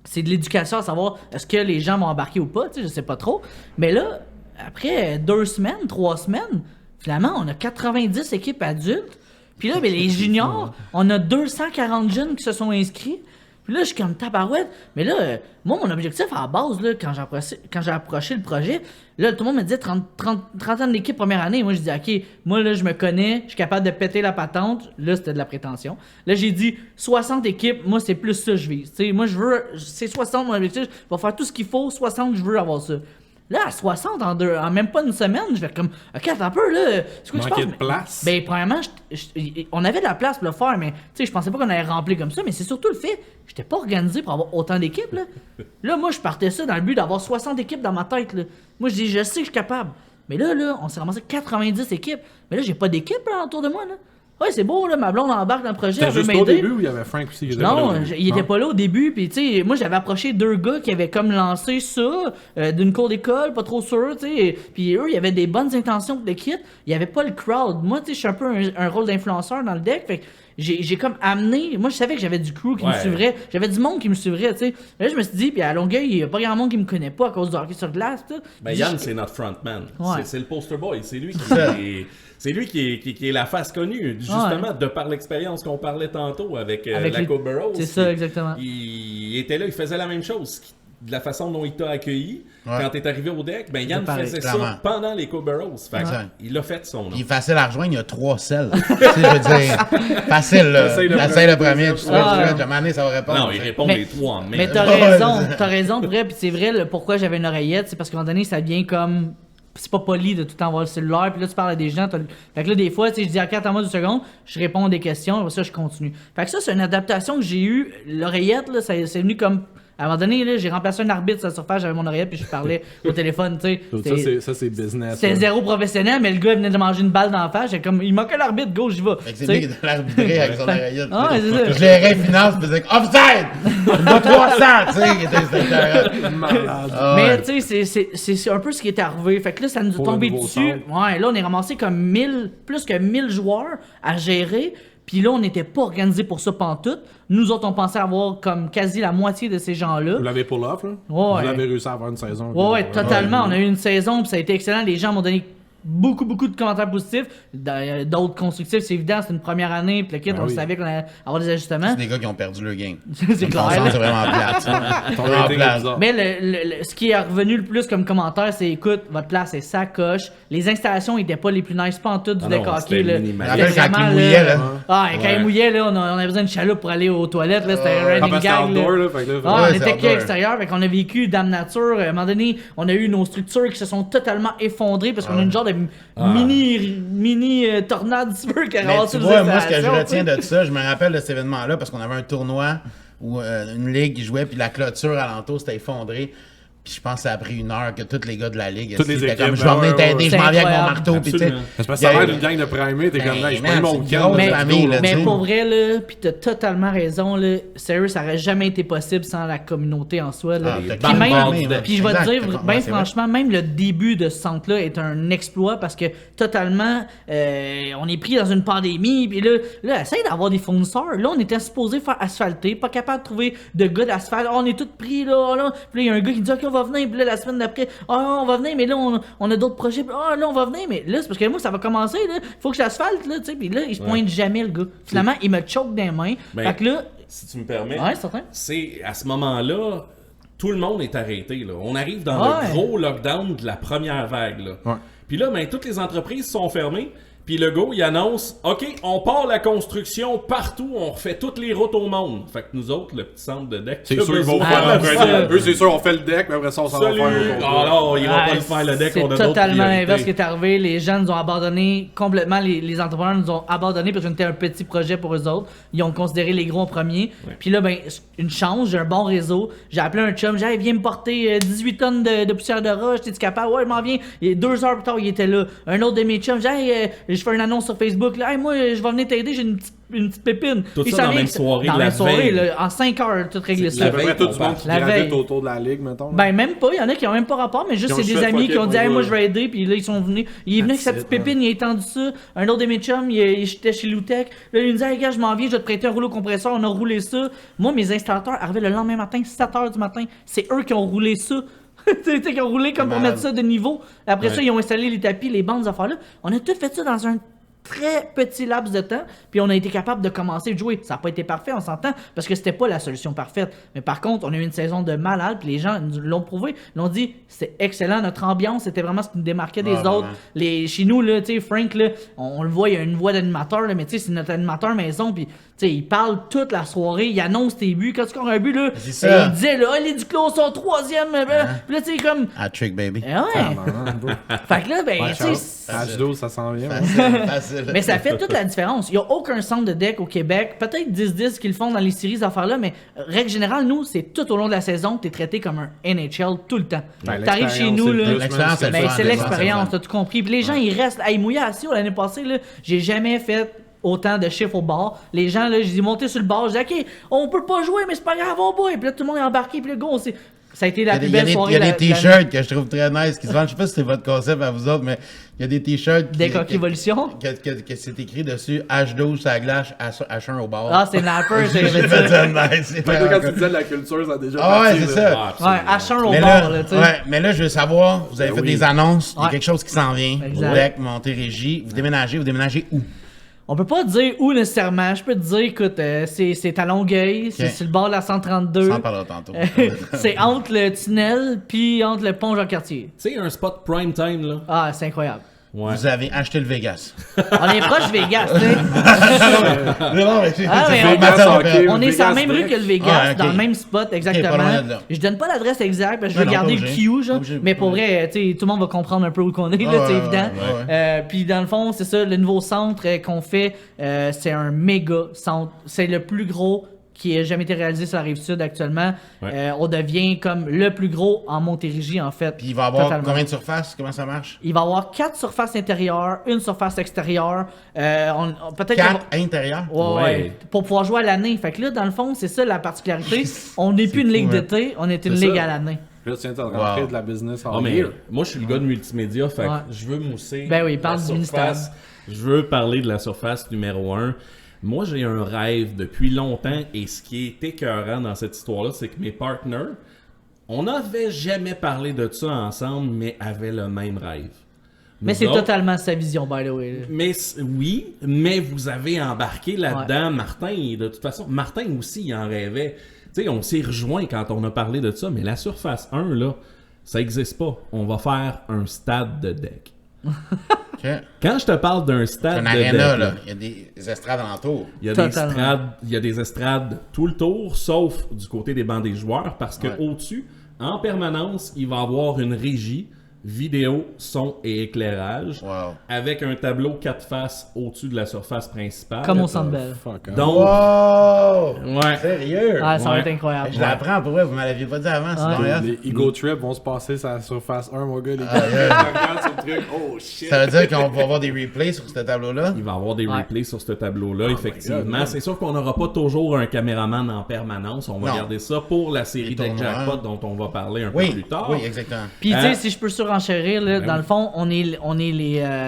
c'est de l'éducation à savoir est-ce que les gens vont embarquer ou pas, tu sais, je sais pas trop. Mais là, après 2 semaines, 3 semaines, finalement, on a 90 équipes adultes. Puis là, ben, les juniors, on a 240 jeunes qui se sont inscrits. Puis là, je suis comme tabarouette. Mais là, moi, mon objectif à la base, là, quand j'ai approché le projet, là, tout le monde me disait 30 ans d'équipe première année. Moi, je dis, OK, moi, là, je me connais, je suis capable de péter la patente. Là, c'était de la prétention. Là, j'ai dit 60 équipes, moi, c'est plus ça que je vise. T'sais, moi, je veux, c'est 60 mon objectif. Je vais faire tout ce qu'il faut, 60, je veux avoir ça. Là, à 60, en même pas une semaine, je vais comme, OK, attends un peu, là. C'est quoi que tu penses? De place. Ben, premièrement, on avait de la place pour le faire, mais, tu sais, je pensais pas qu'on allait remplir comme ça, mais c'est surtout le fait, j'étais pas organisé pour avoir autant d'équipes, là. Là, moi, je partais ça dans le but d'avoir 60 équipes dans ma tête, là. Moi, je dis, je sais que je suis capable. Mais là, on s'est ramassé 90 équipes. Mais là, j'ai pas d'équipe, là, autour de moi, là. Ouais, c'est beau, là, ma blonde embarque dans le projet, C'était elle veut juste au m'aider. début où il y avait Frank aussi qui était Non, pas là au début? il était pas là au début, puis tu sais, moi j'avais approché 2 gars qui avaient comme lancé ça d'une cour d'école, pas trop sûr, tu sais, puis eux, il y avait des bonnes intentions pour le kit, il y avait pas le crowd. Moi, tu sais, je suis un peu un rôle d'influenceur dans le deck, fait que j'ai comme amené, moi je savais que j'avais du crew qui me suivrait, j'avais du monde qui me suivrait, tu sais. Là, je me suis dit, puis à Longueuil, il y a pas grand monde qui me connaît pas à cause du hockey sur glace, tout. Ben Yann, c'est notre frontman. Ouais. C'est le poster boy. C'est lui qui est la face connue, justement, de par l'expérience qu'on parlait tantôt avec la Coupe Burroughs. C'est ça, exactement. Il était là, il faisait la même chose. De la façon dont il t'a accueilli quand t'es arrivé au deck, ben Yann faisait clairement. ça pendant les Coupe Burroughs. Fait il a fait son nom. Il est facile à rejoindre, il y a 3 selles. Tu sais, je veux dire, facile, là. Essaye le premier, tu sais, de manier, ça va répondre. Non, il répond les 3 en même. Mais t'as raison, vrai, puis c'est vrai, pourquoi j'avais une oreillette, c'est parce qu'à un moment donné, ça devient comme... C'est pas poli de tout le temps avoir le cellulaire, puis là tu parles à des gens, fait que là des fois, tu sais, je dis ok, attends-moi 2 secondes, je réponds à des questions, après ça je continue. Fait que ça c'est une adaptation que j'ai eue, l'oreillette là, c'est venu comme... À un moment donné, là, j'ai remplacé un arbitre sur la surface, j'avais mon oreillette puis je parlais au téléphone, tu sais. Ça, c'est business. C'était zéro professionnel, mais le gars venait de manger une balle d'en face, j'ai comme, il manquait l'arbitre, go, j'y vais. Fait que c'est lui qui est dans l'arbitré avec son oreillette. Ah, c'est ça. Je gérais finance, puis je disais, offside! Il m'a 300, tu sais. Malade. Mais tu sais, c'est un peu ce qui est arrivé. Fait que là, ça nous a Pour tombé le nouveau dessus. centre. Ouais, là, on est ramassé comme plus que 1000 joueurs à gérer. Puis là, on n'était pas organisé pour ça pantoute. Nous autres, on pensait avoir comme quasi la moitié de ces gens-là. Vous l'avez pull off, là? Ouais. Vous l'avez réussi à avoir une saison. Ouais, totalement. On a eu une saison, puis ça a été excellent. Les gens m'ont donné beaucoup de commentaires positifs, d'autres constructifs, c'est évident, c'est une première année, puis le kit, on savait qu'on allait avoir des ajustements. C'est des gars qui ont perdu le game. C'est clair. C'est vraiment plate. Ton Vraiment rating est plate. bizarre. Mais ce qui est revenu le plus comme commentaire, c'est écoute, votre place est sacoche. Les installations étaient pas les plus nice, pas en tout du Ah deck non, hockey. c'était Là. minimal. Je me rappelle quand Vraiment, il mouillait, là. Ah, et quand Ouais. il mouillait, là, on avait besoin de chaloupe pour aller aux toilettes. Là, c'était un Ah, running parce que gag. c'est outdoor, là. là, fait que là, Ah, Ouais, on c'est était outdoor. qu'à l'extérieur, fait qu'on a vécu Dame Nature. À un moment donné, on a eu nos structures qui se sont totalement effondrées parce qu'on a une genre de mini tornade, si tu veux, qui a Mais ramassé tu les vois, moi, ce que je installations, retiens tu sais. de ça, je me rappelle de cet événement-là parce qu'on avait un tournoi où une ligue qui jouait, puis la clôture alentour s'était effondrée. Puis je pense que ça a pris 1 heure que tous les gars de la ligue, Toutes les c'était équipes, comme je vais venir ouais, t'aider, ouais. je m'en viens avec mon C'est marteau. Puis tu sais, Absolument. C'est parce que ça a l'air d'une gang de primés, t'es comme là, je man, prends mon c'est week-end. grosse Mais, famille, là, tu mais sais. pour vrai, là, pis t'as totalement raison, là, sérieux, ça aurait jamais été possible sans la communauté en soi. Là. Ah, t'as Puis clairement même, raison. puis je vais te Exact, dire, t'as- ben ouais, c'est vrai. franchement, même le début de ce centre-là est un exploit parce que totalement, on est pris dans une pandémie, puis là, essaye d'avoir des fournisseurs. Là, on était supposé faire asphalter, pas capable de trouver de gars d'asphalte. Oh, on est tous pris, là. Puis là, il y a un gars qui dit, OK, on va venir, puis là, la semaine d'après, on va venir, mais là, on a d'autres projets. Ah, là, on va venir, mais là, c'est parce que moi, ça va commencer, là. Faut que j'asphalte, là, tu sais. Puis là, il se pointe jamais, le gars. Finalement, il me choque des mains. Ben, Fait que là, Si tu me permets, ouais, c'est certain. c'est à ce moment-là, tout le monde est arrêté. Là. On arrive dans Ouais. le gros lockdown de la première vague. Là. Ouais. Puis là, ben, toutes les entreprises sont fermées. Puis le gars, il annonce OK, on part la construction partout, on refait toutes les routes au monde. Fait que nous autres, le petit centre de deck. C'est sûr, ils vont Ah, faire c'est un ça. Eux, c'est sûr, on fait le deck, mais après ça, on s'en va Salut! faire un Ah non, ils vont pas le faire le deck, on a C'est d'autres totalement priorités. l'inverse qui est arrivé. Les gens nous ont abandonné complètement. Les entrepreneurs nous ont abandonné parce qu'on était un petit projet pour eux autres. Ils ont considéré les gros en premier. Puis là, ben, une chance, j'ai un bon réseau. J'ai appelé un chum, j'ai dit, hey, viens me porter 18 tonnes de poussière de roche. T'es-tu capable? Ouais, je m'en viens. Et 2 heures plus tard, il était là. Un autre de mes chums, j'ai dit, hey, je fais une annonce sur Facebook. Là, hey, moi, je vais venir t'aider, j'ai une petite pépine. Tout Puis ça dans la vient même que- soirée dans de la la même soirée, veille. là, en 5 heures, tout réglé C'est ça. à peu près tout du on monde qui La gravite veille. autour de la ligue, mettons. là. Ben même pas, il y en a qui ont même pas rapport, mais juste Qui ont c'est des juste amis fait qui ont dit fucker, hey, moi ouais. je vais aider, puis là ils sont venus. Il est venu avec sa That's petite it, pépine, il a étendu ça. Un autre de mes chums, j'étais chez Loutech. Là il me dit hey gars, je m'en viens, je vais te prêter un rouleau compresseur, on a roulé ça. Moi mes installateurs arrivaient le lendemain matin, 7h du matin, c'est eux qui ont roulé ça. Tu sais, qui ont roulé comme pour Malade. mettre ça de niveau. Après ça, ils ont installé les tapis, les bandes, ces affaires-là. On a tout fait ça dans un très petit laps de temps, puis on a été capable de commencer de jouer. Ça n'a pas été parfait, on s'entend, parce que c'était pas la solution parfaite. Mais par contre, on a eu une saison de malade, puis les gens nous l'ont prouvé, l'ont dit, c'est excellent, notre ambiance, c'était vraiment ce qui nous démarquait des autres. Chez nous, là, tu sais, Frank, là, on le voit, il y a une voix d'animateur, là, mais tu sais, c'est notre animateur maison, puis tu sais, il parle toute la soirée, il annonce tes buts. Quand tu scores un but, là, C'est ça. il disait, là, les Duclos sont 3e, puis là, tu sais, comme... Hat-trick, baby. Eh ouais! Fait que là, ben, tu sais... H12, ça s'en vient. ouais. Facile, facile. Mais ça fait toute la différence. Il n'y a aucun centre de deck au Québec. Peut-être 10-10 qu'ils le font dans les séries, ces affaires-là, mais règle générale, nous, c'est tout au long de la saison, tu es traité comme un NHL tout le temps. Ben, T'arrives chez l'expérience, nous, c'est le là. plus, L'expérience, c'est le Ben, fun, c'est l'expérience, l'expérience, c'est t'as tout compris. Puis les gens, ils restent. Hey, mouillé à Sio l'année passée, là, j'ai jamais fait autant de chiffres au bar. Les gens, là, j'ai monté sur le bar, j'ai dit, OK, on peut pas jouer, mais c'est pas grave, on boit. Puis là, tout le monde est embarqué, puis le gars, ça a été la plus Il y a belle des, soirée. il y a de des la- t-shirts que je trouve très nice qui se vendent. Je sais pas si c'est votre concept à vous autres, mais il y a des t-shirts Des coques évolution. que c'est écrit dessus H12 sur la glace, H1 au bar. Ah, c'est Napper, J'ai c'est fait ça de nice. c'est Fait que là, vraiment quand tu cool. disais de la culture, ça a déjà Ah ouais, parti, c'est là. ça. Ah, absolument. Ouais, H1 au Mais bar, là, là, tu sais. ouais, mais là, je veux savoir, vous avez fait des annonces, il y a Ouais. quelque chose qui s'en vient. Exact. Deck, Montérégie, vous déménagez où? On peut pas dire où nécessairement. Je peux te dire, écoute, c'est à Longueuil, c'est sur le bord de la 132. Ça en parlera tantôt. C'est entre le tunnel puis entre le pont Jean-Cartier. Tu sais, un spot prime time, là. Ah, c'est incroyable. Ouais. Vous avez acheté le Vegas. On est proche Vegas, tu sais. Non, mais c'est Ah, mais Vegas, on, ok. on est sur la Vegas, même rue que le Vegas, Ah, ok. dans le même spot, exactement. pas loin de là. Je donne pas l'adresse exacte parce que je Ben veux non, garder pas le obligé. Q, genre. Pas obligé, Mais pas pour vrai, tu sais, tout le monde va comprendre un peu où qu'on est, là, Ouais, c'est ouais, évident. ouais. Puis dans le fond, c'est ça, le nouveau centre qu'on fait, c'est un méga centre. C'est le plus gros qui a jamais été réalisé sur la Rive-Sud actuellement. Ouais. On devient comme le plus gros en Montérégie, en fait. Puis il va avoir Totalement. combien de surfaces? Comment ça marche? Il va y avoir 4 surfaces intérieures, une surface extérieure. Peut-être 4 intérieurs? Ouais. Ouais. Pour pouvoir jouer à l'année. Fait que là, dans le fond, c'est ça la particularité. On n'est plus une fou, ligue hein. d'été, on est une C'est ligue ça. à l'année. Là, tu viens de rentrer Wow. de la business en Ah, mais year. moi, je suis le gars de multimédia, fait que Ouais. je veux mousser. Ben oui, parle la du surface. Je veux parler de la surface numéro 1. Moi, j'ai un rêve depuis longtemps et ce qui est écœurant dans cette histoire-là, c'est que mes partners, on n'avait jamais parlé de ça ensemble, mais avaient le même rêve. Mais Nous c'est autres- totalement sa vision, by the way. Là. Oui, mais vous avez embarqué là-dedans, Martin, et de toute façon, Martin aussi, il en rêvait. Tu sais, on s'est rejoint quand on a parlé de ça, mais la Surface 1, là, ça existe pas. On va faire un stade de deck. OK. Quand je te parle d'un C'est stade une de aréna, deck, là. Il y a des estrades alentour. il y a Totalement. il y a des estrades tout le tour, sauf du côté des bancs des joueurs, parce que au-dessus, en permanence, il va y avoir une régie, vidéo, son et éclairage, Wow. avec un tableau 4 faces au-dessus de la surface principale. Comme au Centre Bell. Fuck off. Donc, Wow! ouais. Sérieux? Ah, ça va Ouais. être incroyable. Je l'apprends pour vrai, vous m'aviez pas dit avant, c'est Ouais. bon, hein? Les Ego Trip vont se passer sur la Surface 1, mon gars. Les gars, regarde ce truc. Oh shit. Ça veut dire qu'on va avoir des replays sur ce tableau-là? Il va y avoir des Ouais. replays sur ce tableau-là, effectivement. God, C'est sûr qu'on n'aura pas toujours un caméraman en permanence. On va Non. garder ça pour la série Les Deck tournois. Jackpot dont on va parler un peu Oui, plus tard. oui, exactement. Puis, tu Hein? sais, si je peux surenchérir, là, dans le fond, on est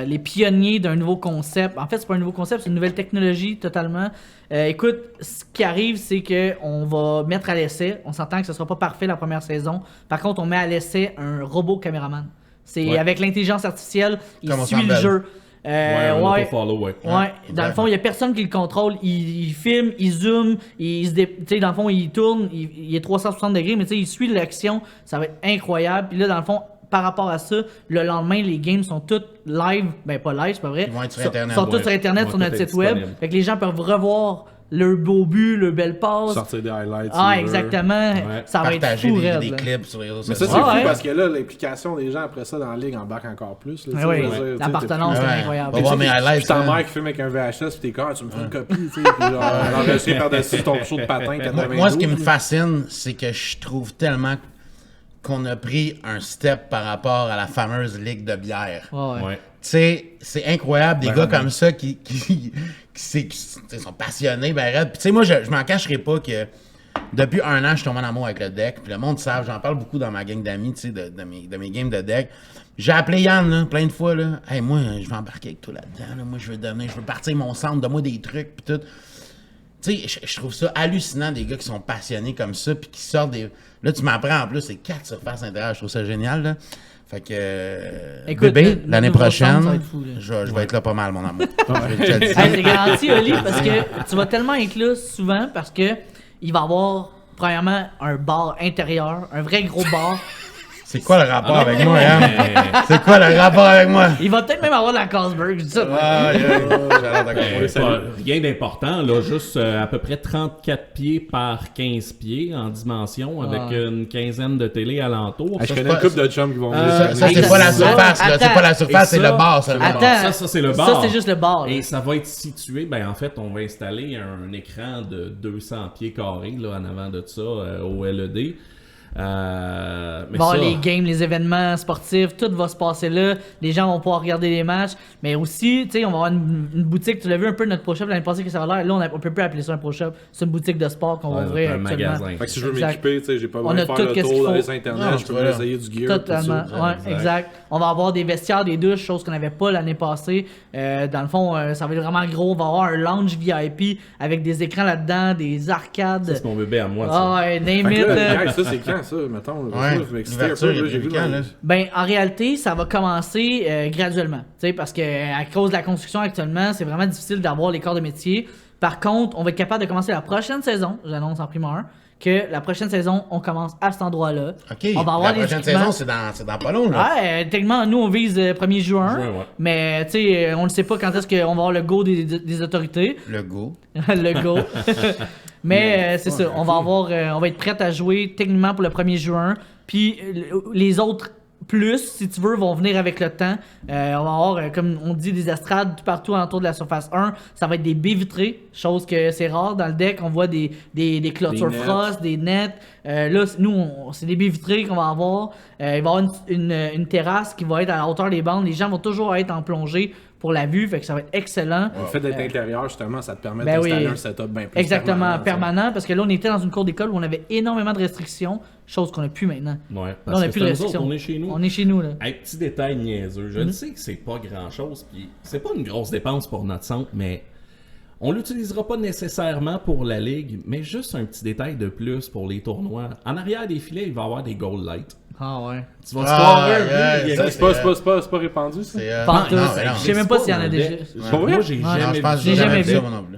les pionniers d'un nouveau concept. En fait, c'est pas un nouveau concept, c'est une nouvelle technologie totalement. Écoute, ce qui arrive, c'est que on va mettre à l'essai. On s'entend que ce sera pas parfait la première saison. Par contre, on met à l'essai un robot caméraman. C'est Ouais. avec l'intelligence artificielle, il Comme au suit le Centre Bell. jeu. Un auto-follow, ouais. Ouais, dans exact. le fond, il y a personne qui le contrôle. Il filme, il zoome, tu sais, dans le fond, il tourne, il est 360 degrés, mais tu sais, il suit l'action. Ça va être incroyable. Puis là, dans le fond, par rapport à ça, le lendemain, les games sont toutes live. Ben, pas live, c'est pas vrai. Ils vont être sur Sont- Internet, Sont tous ouais. sur Internet, Ils vont sur notre tous site être web. disponibles. Fait que les gens peuvent revoir leur beau but, leur belle passe. Sortir des highlights. Ah, si tu veux. exactement. Ouais. Ça va être Partager fou, des raide, là. clips sur les réseaux Mais ça, sociaux. c'est Ah, fou ouais. parce que là, l'implication des gens après ça dans la ligue embarque encore plus. Là, tu sais, Oui, je veux dire, tu sais, l'appartenance, t'es c'est Ouais. incroyable. Va voir mes plus- highlights. Puis ta hein. mère qui filme avec un VHS, puis t'es quand tu me fais une copie, tu sais, puis genre, l'enregistrer par-dessus ton show de patin 92. Moi, ce qui me fascine, c'est que je trouve tellement qu'on a pris un step par rapport à la fameuse ligue de bière. Ouais, ouais. Ouais. Tu sais, c'est incroyable, des gars comme ça qui sont passionnés, ben raide. Puis tu sais, moi, je m'en cacherai pas que depuis un an, je suis tombé en amour avec le deck. Puis le monde savent, j'en parle beaucoup dans ma gang d'amis, tu sais, de mes games de deck. J'ai appelé Yann, là, plein de fois, là. Hey, moi, je vais embarquer avec toi là-dedans, là. Moi, je veux partir mon centre, donne-moi des trucs, puis tout. Tu sais, je trouve ça hallucinant, des gars qui sont passionnés comme ça, puis qui sortent des... Là, tu m'apprends en plus, c'est 4 surfaces intérieures, je trouve ça génial, là. Fait que... Écoute, bébé, le l'année nouveau centre, prochaine, ça va être fou, là. je vais être là pas mal, mon amour. Je vais te le dire. Hey, c'est garanti, Oli, parce que tu vas tellement être là souvent parce que il va y avoir, premièrement, un bar intérieur, un vrai gros bar. C'est quoi le rapport avec moi, hein? Mais- C'est quoi le rapport avec moi? Il va peut-être même avoir de la Carlsberg, je dis ça. Ah, j'ai l'air d'accord. Pas- rien d'important, là, juste à peu près 34 pieds par 15 pieds en dimension, avec une quinzaine de télé alentour. Je Ça, connais c'est une couple de chums qui vont venir. Ça, cette année. c'est pas la ça, surface, là. C'est attends. pas la surface, c'est Et ça- le bar seulement. Attends. Ça, c'est le Ça, bar. c'est juste le bar. là. Et ça va être situé, ben en fait, on va installer un écran de 200 pieds carrés là, en avant de ça au LED. Mais Bon, ça, les games, les événements sportifs, tout va se passer là. Les gens vont pouvoir regarder les matchs. Mais aussi, tu sais, on va avoir une boutique. Tu l'as vu un peu notre Pro Shop l'année passée que ça va l'air. Là, on peut plus appeler ça un Pro Shop. C'est une boutique de sport qu'on va ouais, ouvrir un actuellement. magasin. Fait que si je veux Exact. m'équiper, tu sais, j'ai pas On besoin a de faire tout le qu'est-ce qu'il tour dans faut. les internets, Non, je peux voilà. essayer du gear. Totalement, tout ça. ouais, exact. On va avoir des vestiaires, des douches, chose qu'on n'avait pas l'année passée. Dans le fond, ça va être vraiment gros. On va avoir un lounge VIP avec des écrans là-dedans, des arcades. c'est mon bébé à moi. ça. Ah ouais, name Fait it. que là, là. hey, ça c'est quand ça, mettons? là? Ouais, Ça, je m'excitais un l'ouverture, peu, il y a là, j'ai plus vu quand, dans- là? Ben, en réalité, ça va commencer graduellement. Tu sais, parce que à cause de la construction actuellement, c'est vraiment difficile d'avoir les corps de métier. Par contre, on va être capable de commencer la prochaine saison. J'annonce en primeur que la prochaine saison, on commence à cet endroit-là. OK, On va avoir la les prochaine équipements. saison, c'est dans pas long, là. Ouais, techniquement, nous, on vise 1er juin. Juin, ouais. Mais, tu sais, on ne sait pas quand est-ce qu'on va avoir le go des autorités. Le go. Le go. Mais c'est ça, on va être prêt à jouer techniquement pour le 1er juin. Puis les autres plus, si tu veux, vont venir avec le temps. On va avoir, comme on dit, des estrades tout partout autour de la surface 1. Ça va être des baies vitrées, chose que c'est rare dans le deck. On voit des clôtures Des nets. frost, des nets. Là, nous, c'est des baies vitrées qu'on va avoir. Il va y avoir une terrasse qui va être à la hauteur des bandes. Les gens vont toujours être en plongée pour la vue, fait que ça va être excellent. Le fait d'être intérieur, justement, ça te permet Ben d'installer oui. un setup bien plus Exactement, tu sais. permanent, parce que là, on était dans une cour d'école où on avait énormément de restrictions, chose qu'on n'a plus maintenant. Ouais, Là, parce on n'a que plus c'est de nous autres, restrictions. on est chez nous. On est chez nous, là. Hey, petit détail niaiseux. Je le sais que c'est pas grand-chose, puis c'est pas une grosse dépense pour notre centre, mais on l'utilisera pas nécessairement pour la ligue, mais juste un petit détail de plus pour les tournois. En arrière des filets, il va y avoir des goal lights. Ah ouais. Tu vas scorer un but, il y a- C'est pas répandu, ça? Pantoute. non, mais non. Je sais même pas s'il y en a déjà. Pas vrai? Moi, j'ai Ouais. Non, jamais je pense que J'ai j'ai jamais jamais vu vu. ça, moi non plus.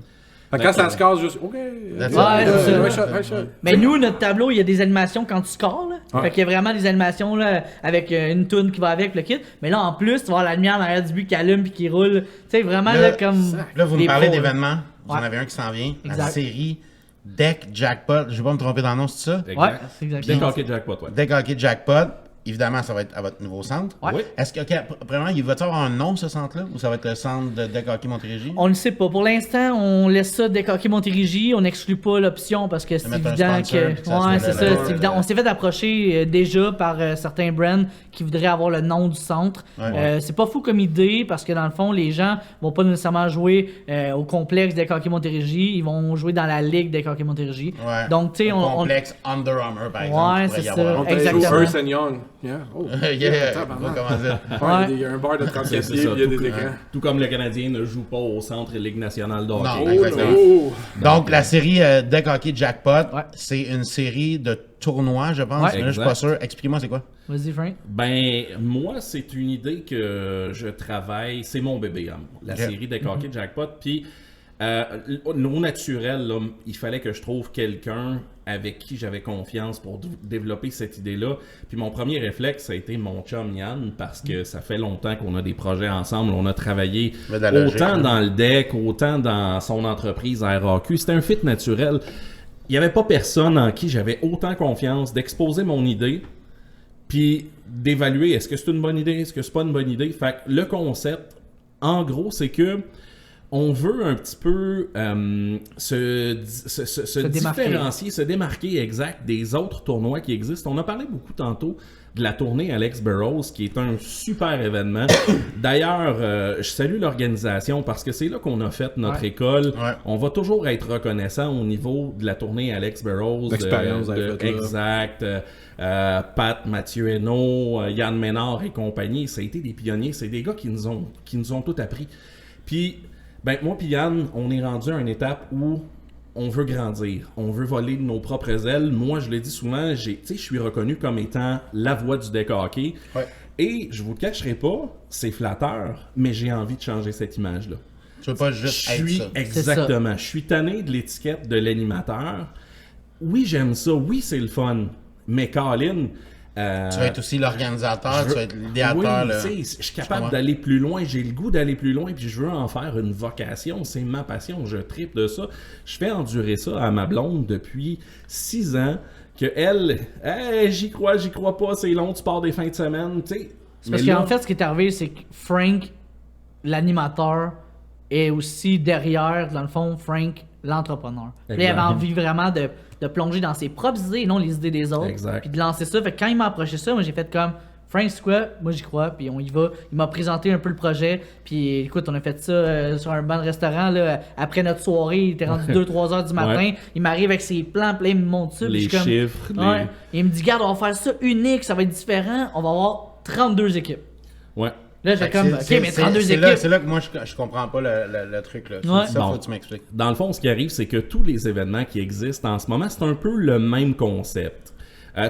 Fait que quand ça se casse, juste, OK. That's it. Ouais, c'est ça. High shot. Mais nous, notre tableau, il y a des animations quand tu scores. Là. Ouais. Fait qu'il y a vraiment des animations là, avec une toune qui va avec le kit. Mais là, en plus, tu vas avoir la lumière en arrière du but qui allume puis qui roule. Tu sais, vraiment, Là, là, comme. Là, vous me des parlez pros, là. d'événements. Vous en Ouais. avez un qui s'en vient. La Exact. série Deck Jackpot. Je vais pas me tromper dans le nom, c'est ça? Ouais, c'est exactement. Deck Hockey Jackpot, ouais. Deck Hockey Jackpot. Évidemment, ça va être à votre nouveau centre. Ouais. Oui. Est-ce que, premièrement, il va-t-il avoir un nom, ce centre-là? Ou ça va être le centre de Deck Hockey Montérégie? On le sait pas. Pour l'instant, on laisse ça décoquer Montérégie. On n'exclus pas l'option parce que c'est mettre un évident sponsor, que. puis que ça Ouais, soit c'est le- ça. C'est évident. On s'est fait approcher déjà par certains brands qui voudraient avoir le nom du centre. Ouais. C'est pas fou comme idée parce que dans le fond, les gens vont pas nécessairement jouer au complexe décoquer Montérégie. Ils vont jouer dans la ligue décoquer Montérégie. Ouais. Donc, tu sais, Un on. complexe Under Armour, par exemple. Ouais, il pourrait c'est y ça. avoir. On t'a Exactement. joué Ernst Young. Yeah. Oh, Yeah, tabarnak. comment dire? Ouais, il y a un bar de 34 C'est pieds, ça, puis il y a tout- des écrans. Tout comme le Canadien ne joue pas au centre Ligue nationale de hockey. Non, Oh, exactement. oh. Donc, la série Deck Hockey Jackpot, Ouais. c'est une série de tournois, je pense. Ouais. Mais là, je suis Exact. pas sûr. Explique-moi, c'est quoi? Vas-y, Frank. Ben, moi, c'est une idée que je travaille. C'est mon bébé, hein, la Ok. série Deck Hockey Jackpot. Puis, au naturel, là, il fallait que je trouve quelqu'un avec qui j'avais confiance pour développer cette idée-là. Puis mon premier réflexe, ça a été mon chum Yann, parce que ça fait longtemps qu'on a des projets ensemble. On a travaillé Mais de la logique, autant hein. dans le deck, autant dans son entreprise RAQ. C'était un fit naturel. Il n'y avait pas personne en qui j'avais autant confiance d'exposer mon idée, puis d'évaluer est-ce que c'est une bonne idée, est-ce que c'est pas une bonne idée. Fait que le concept, en gros, c'est que on veut un petit peu se démarquer. différencier, se démarquer exact des autres tournois qui existent. On a parlé beaucoup tantôt de la tournée Alex Burrows, qui est un super événement. D'ailleurs, je salue l'organisation parce que c'est là qu'on a fait notre Ouais. école. Ouais. On va toujours être reconnaissant au niveau de la tournée Alex Burrows. L'expérience, vous avez fait là. Exact. Pat, Mathieu Hainaut, Yann Ménard et compagnie, ça a été des pionniers. C'est des gars qui nous ont tout appris. Puis, ben, moi puis Yann, on est rendu à une étape où on veut grandir. On veut voler de nos propres ailes. Moi, je le dis souvent, tu sais, je suis reconnu comme étant la voix du deck hockey. Ouais. Et je vous le cacherai pas, c'est flatteur, mais j'ai envie de changer cette image-là. Tu veux pas juste Je être suis ça. exactement. Je suis tanné de l'étiquette de l'animateur. Oui, j'aime ça. Oui, c'est le fun. Mais Colin, Tu vas être aussi l'organisateur, tu vas être l'idéateur. oui, là. tu sais, je suis capable comprends. d'aller plus loin, j'ai le goût d'aller plus loin, puis je veux en faire une vocation, c'est ma passion, je tripe de ça. Je fais endurer ça à ma blonde depuis 6 ans, que elle, hey, j'y crois pas, c'est long, tu pars des fins de semaine, tu sais. C'est parce Mais là- qu'en fait, ce qui est arrivé, c'est que Frank, l'animateur, est aussi derrière, dans le fond, Frank, l'entrepreneur. Puis là, il avait Exact. envie vraiment de plonger dans ses propres idées et non les idées des autres. Exact. Puis de lancer ça. Fait que quand il m'a approché ça, moi j'ai fait comme Frank, c'est quoi? Moi j'y crois, puis on y va. Il m'a présenté un peu le projet, puis écoute, on a fait ça sur un banc de restaurant là, après notre soirée. Il était rendu 2-3 heures du matin. Ouais. Il m'arrive avec ses plans, puis là, il me montre ça. puis Les je suis comme, chiffres, Ouais. les- Il me dit, garde, on va faire ça unique, ça va être différent. On va avoir 32 équipes. Ouais. Là, j'ai Fait que comme, c'est- ok, mais c'est- 32 c'est équipes. là- C'est là que moi, je comprends pas le truc. Là. Ouais. Ça, Bon. faut que tu m'expliques. Dans le fond, ce qui arrive, c'est que tous les événements qui existent en ce moment, c'est un peu le même concept.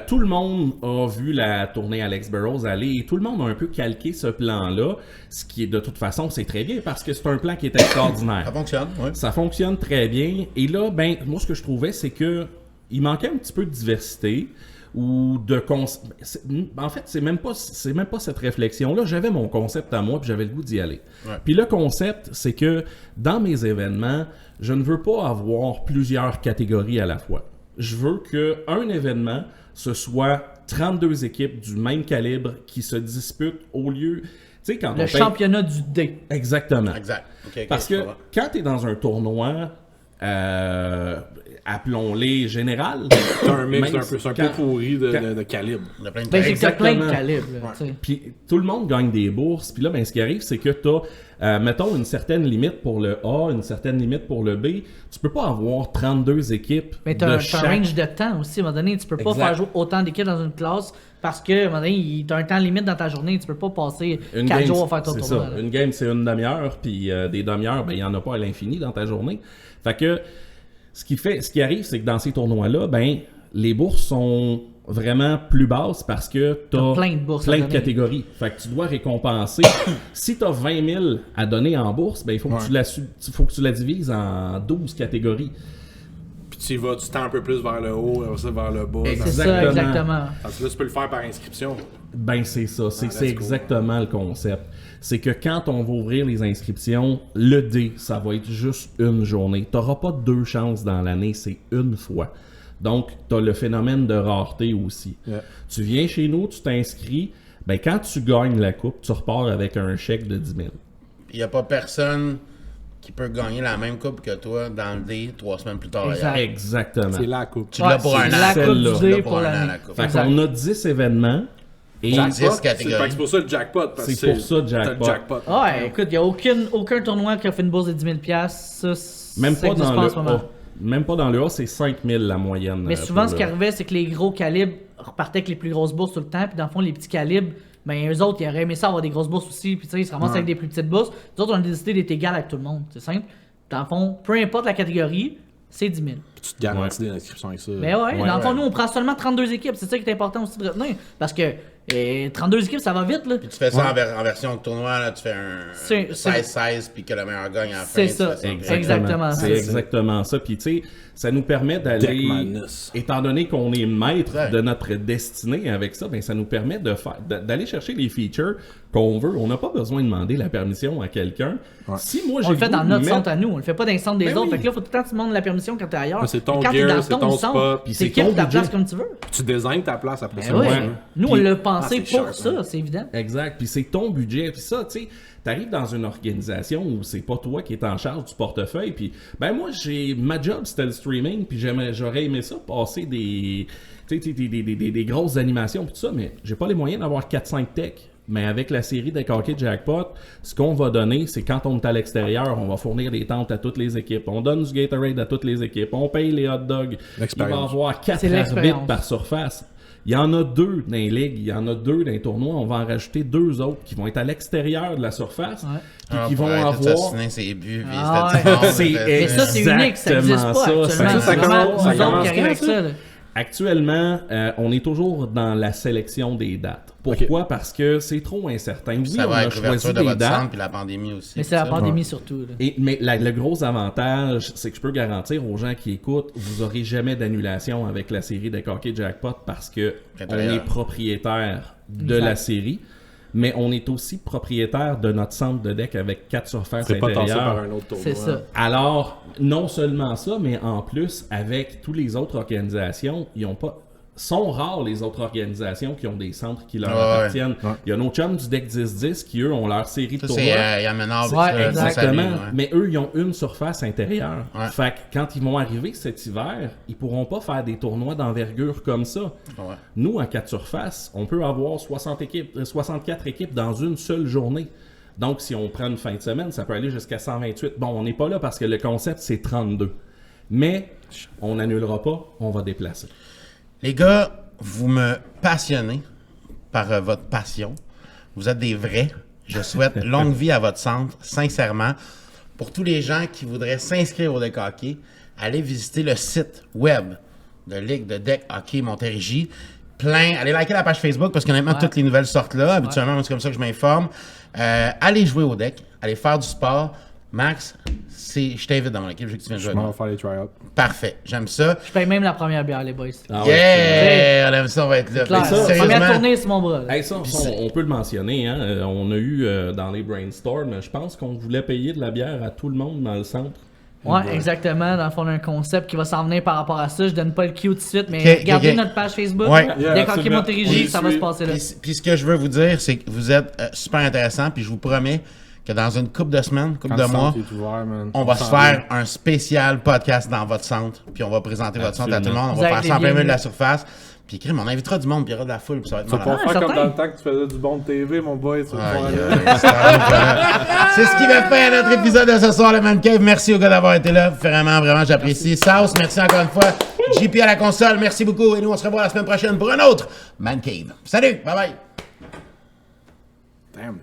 Tout le monde a vu la tournée Alex Burrows aller et tout le monde a un peu calqué ce plan-là, ce qui est de toute façon, c'est très bien parce que c'est un plan qui est extraordinaire. Ça fonctionne, oui. Ça fonctionne très bien. Et là, ben, moi, ce que je trouvais, c'est que il manquait un petit peu de diversité ou de en fait, c'est même pas cette réflexion-là. J'avais mon concept à moi, puis j'avais le goût d'y aller. Ouais. Puis le concept, c'est que dans mes événements, je ne veux pas avoir plusieurs catégories à la fois. Je veux qu'un événement, ce soit 32 équipes du même calibre qui se disputent au lieu... Tu sais, quand on Le paye- championnat du D. Exactement. Exact. Ok, ok, Parce je que comprends. quand tu es dans un tournoi, appelons-les général, C'est un mix, même c'est un quand- peu pourri de quand- calibre. Il y a plein de Ben, trucs. j'ai plein de Exactement. calibres. Là, tu sais. puis tout le monde gagne des bourses. Puis là, ben, ce qui arrive, c'est que tu as, mettons, une certaine limite pour le A, une certaine limite pour le B. Tu peux pas avoir 32 équipes Mais de t'as un chaque... range de temps aussi. À un moment donné, tu peux pas Exact. faire jouer autant d'équipes dans une classe parce que, à un moment donné, t'as un temps limite dans ta journée. Tu peux pas passer 4 jours à faire ton c'est tournoi. ça. là. Une game, c'est une demi-heure, puis des demi-heures, ben, il n'y en a pas à l'infini dans ta journée. Fait que ce qui arrive, c'est que dans ces tournois-là, ben, les bourses sont vraiment plus basses parce que t'as plein de bourses à plein de donner. catégories. Fait que tu dois récompenser. Si t'as 20 000 à donner en bourse, ben il faut que tu la divises en 12 catégories. Puis tu tends un peu plus vers le haut, aussi vers le bas. C'est ça, exactement. Parce que là, tu peux le faire par inscription. Ben c'est ça, c'est let's go. exactement le concept. C'est que quand on va ouvrir les inscriptions, le dé, ça va être juste une journée. T'auras pas 2 chances dans l'année, c'est une fois. Donc, t'as le phénomène de rareté aussi. Yeah. Tu viens chez nous, tu t'inscris, ben quand tu gagnes la coupe, tu repars avec un chèque de 10 000. Il n'y a pas personne qui peut gagner la même coupe que toi dans le dé 3 semaines plus tard. Exact. ailleurs. Exactement. C'est la coupe. Tu l'as pour un la an. coupe Celle-là. du Tu l'as dé pour pour un an, l'année. la coupe. Fait Exact. qu'on a 10 événements. Et Jackpot. C'est catégories. pour ça le jackpot. Parce C'est que pour ça le t'as jackpot. Ouais, écoute, il n'y a aucun tournoi qui a fait une bourse de 10 000 $. Ça, Même ça pas existe dans en le ce moment. A. Même pas dans le A, c'est 5 000 la moyenne. Mais souvent, pour ce le- qui arrivait, c'est que les gros calibres repartaient avec les plus grosses bourses tout le temps. Puis dans le fond, les petits calibres, ben eux autres, ils auraient aimé ça avoir des grosses bourses aussi. Puis tu sais, ils se ramassent avec des plus petites bourses. Nous autres, on a décidé d'être égal avec tout le monde. C'est simple. Dans le fond, peu importe la catégorie, c'est 10 000. Tu te garantis des inscriptions avec ça. Mais ouais, Ouais, dans le fond, ouais. nous, on prend seulement 32 équipes. C'est ça qui est important aussi de retenir. Parce que 32 équipes, ça va vite, là. Puis tu fais ça en version tournoi, là, tu fais un C'est- 16-16 puis que le meilleur gagne à la fin. C'est tu ça. fais Exactement. C'est exactement ça. Puis tu sais, ça nous permet Deck d'aller, Madness. étant donné qu'on est maître Ouais. de notre destinée avec ça, ben ça nous permet d'aller chercher les features qu'on veut. On n'a pas besoin de demander la permission à quelqu'un. Si moi j'ai On le fait goût dans de notre mettre- centre à nous, on le fait pas dans les centres des Ben autres. oui. Fait que là, faut tout le temps que tu demandes la permission quand t'es ailleurs. Ouais, c'est ton Mais quand gear, t'es dans c'est ton centre, spot, puis c'est c'est équipe ton ta place budget. comme tu veux. Tu designes ta place après Ben ça. ouais. ouais. Nous, on Puis- l'a pensé c'est pour sharp, ça, hein. c'est évident. Exact. Puis c'est ton budget. Puis ça, tu sais, t'arrives dans une organisation où c'est pas toi qui es en charge du portefeuille. Puis, ben moi, ma job, c'était le streaming. Puis j'aurais aimé ça, passer des grosses animations. Puis tout ça. Mais j'ai pas les moyens d'avoir 4-5 techs. Mais avec la série des hockey Jackpot, ce qu'on va donner, c'est quand on est à l'extérieur, on va fournir des tentes à toutes les équipes. On donne du Gatorade à toutes les équipes. On paye les hot dogs. Il va y L'expérience. avoir 4 C'est l'expérience. arbitres par surface. Il y en a 2 dans les ligues, il y en a 2 dans les tournois. On va en rajouter 2 autres qui vont être à l'extérieur de la surface. Ouais. Puis Ah, qui vont avoir... ses buts, puis Ah c'était ouais. bon, C'est Mais ça, c'est unique, ça n'existe exactement pas ça. actuellement. Ça, C'est vraiment ça nous autres commence qui arrivent avec quand, ça. là. Actuellement, on est toujours dans la sélection des dates. Pourquoi? Parce que c'est trop incertain. Oui, Ça on va a avec choisi l'ouverture de des votre dates. centre puis la pandémie aussi. Mais c'est la ça. pandémie surtout. là. Mais le gros avantage, c'est que je peux garantir aux gens qui écoutent, vous aurez jamais d'annulation avec la série de hockey Jackpot parce que on Intérieur. est propriétaire de Exact. la série, mais on est aussi propriétaire de notre centre de deck avec 4 surfaces C'est pas tassé par intérieures. un autre tournoi. C'est ça. Alors, non seulement ça, mais en plus, avec toutes les autres organisations, ils ont pas... sont rares les autres organisations qui ont des centres qui leur Ouais, appartiennent. ouais. Il y a nos chums du deck 10-10 qui, eux, ont leur série de Ça, tournois. c'est Yamenor. Ouais, Exactement. Mais eux, ils ont une surface intérieure. Ouais. Fait que quand ils vont arriver cet hiver, ils pourront pas faire des tournois d'envergure comme ça. Ouais. Nous, à 4 surfaces, on peut avoir 64 équipes dans une seule journée. Donc, si on prend une fin de semaine, ça peut aller jusqu'à 128. Bon, on n'est pas là parce que le concept, c'est 32. Mais on n'annulera pas, on va déplacer. Les gars, vous me passionnez par votre passion. Vous êtes des vrais. Je souhaite longue vie à votre centre, sincèrement. Pour tous les gens qui voudraient s'inscrire au deck hockey, allez visiter le site web de Ligue de deck hockey Montérégie. Allez liker la page Facebook parce qu'honnêtement, toutes les nouvelles sortent là. Habituellement, moi, c'est comme ça que je m'informe. Allez jouer au deck, allez faire du sport. Max, je t'invite dans mon équipe, je veux que tu viennes jouer Je avec m'en moi. vais faire les try-outs. Parfait, j'aime ça. Je paye même la première bière, les boys. Ah ouais, Yeah! On aime ça, on va être là. Claire, Fait que première sérieusement, tournée, c'est mon bras. là. Hey, ça, on peut le mentionner, hein. On a eu dans les brainstorms, je pense qu'on voulait payer de la bière à tout le monde dans le centre. Ouais, exactement. Dans le fond, on a un concept qui va s'en venir par rapport à ça. Je donne pas le cue tout de suite, mais Ok, regardez ok. notre page Facebook. Ouais. Deck Yeah, Hockey absolument. Montérégie, Oui, ça va oui. se passer là. Puis ce que je veux vous dire, c'est que vous êtes super intéressant, puis je vous promets que dans une couple de semaines, couple Quand de le mois, centre est ouvert, man, on va se s'en faire vient. un spécial podcast dans votre centre, puis on va présenter votre centre à tout le monde. On Vous va êtes faire les ça en plein milieu de bienvenus. la surface. Puis crime, on invitera du monde, puis il y aura de la foule, puis ça va être Tu vas malade. pas faire comme certain. dans le temps que tu faisais du bon de TV, mon boy. Tu vas Aïe, faire- aïe, c'est ce qui met fin à notre épisode de ce soir, le Man Cave. Merci aux gars d'avoir été là. Vraiment, vraiment, j'apprécie. Sauce, merci encore une fois. JP à la console, merci beaucoup. Et nous, on se revoit la semaine prochaine pour un autre Man Cave. Salut, bye bye. Damn.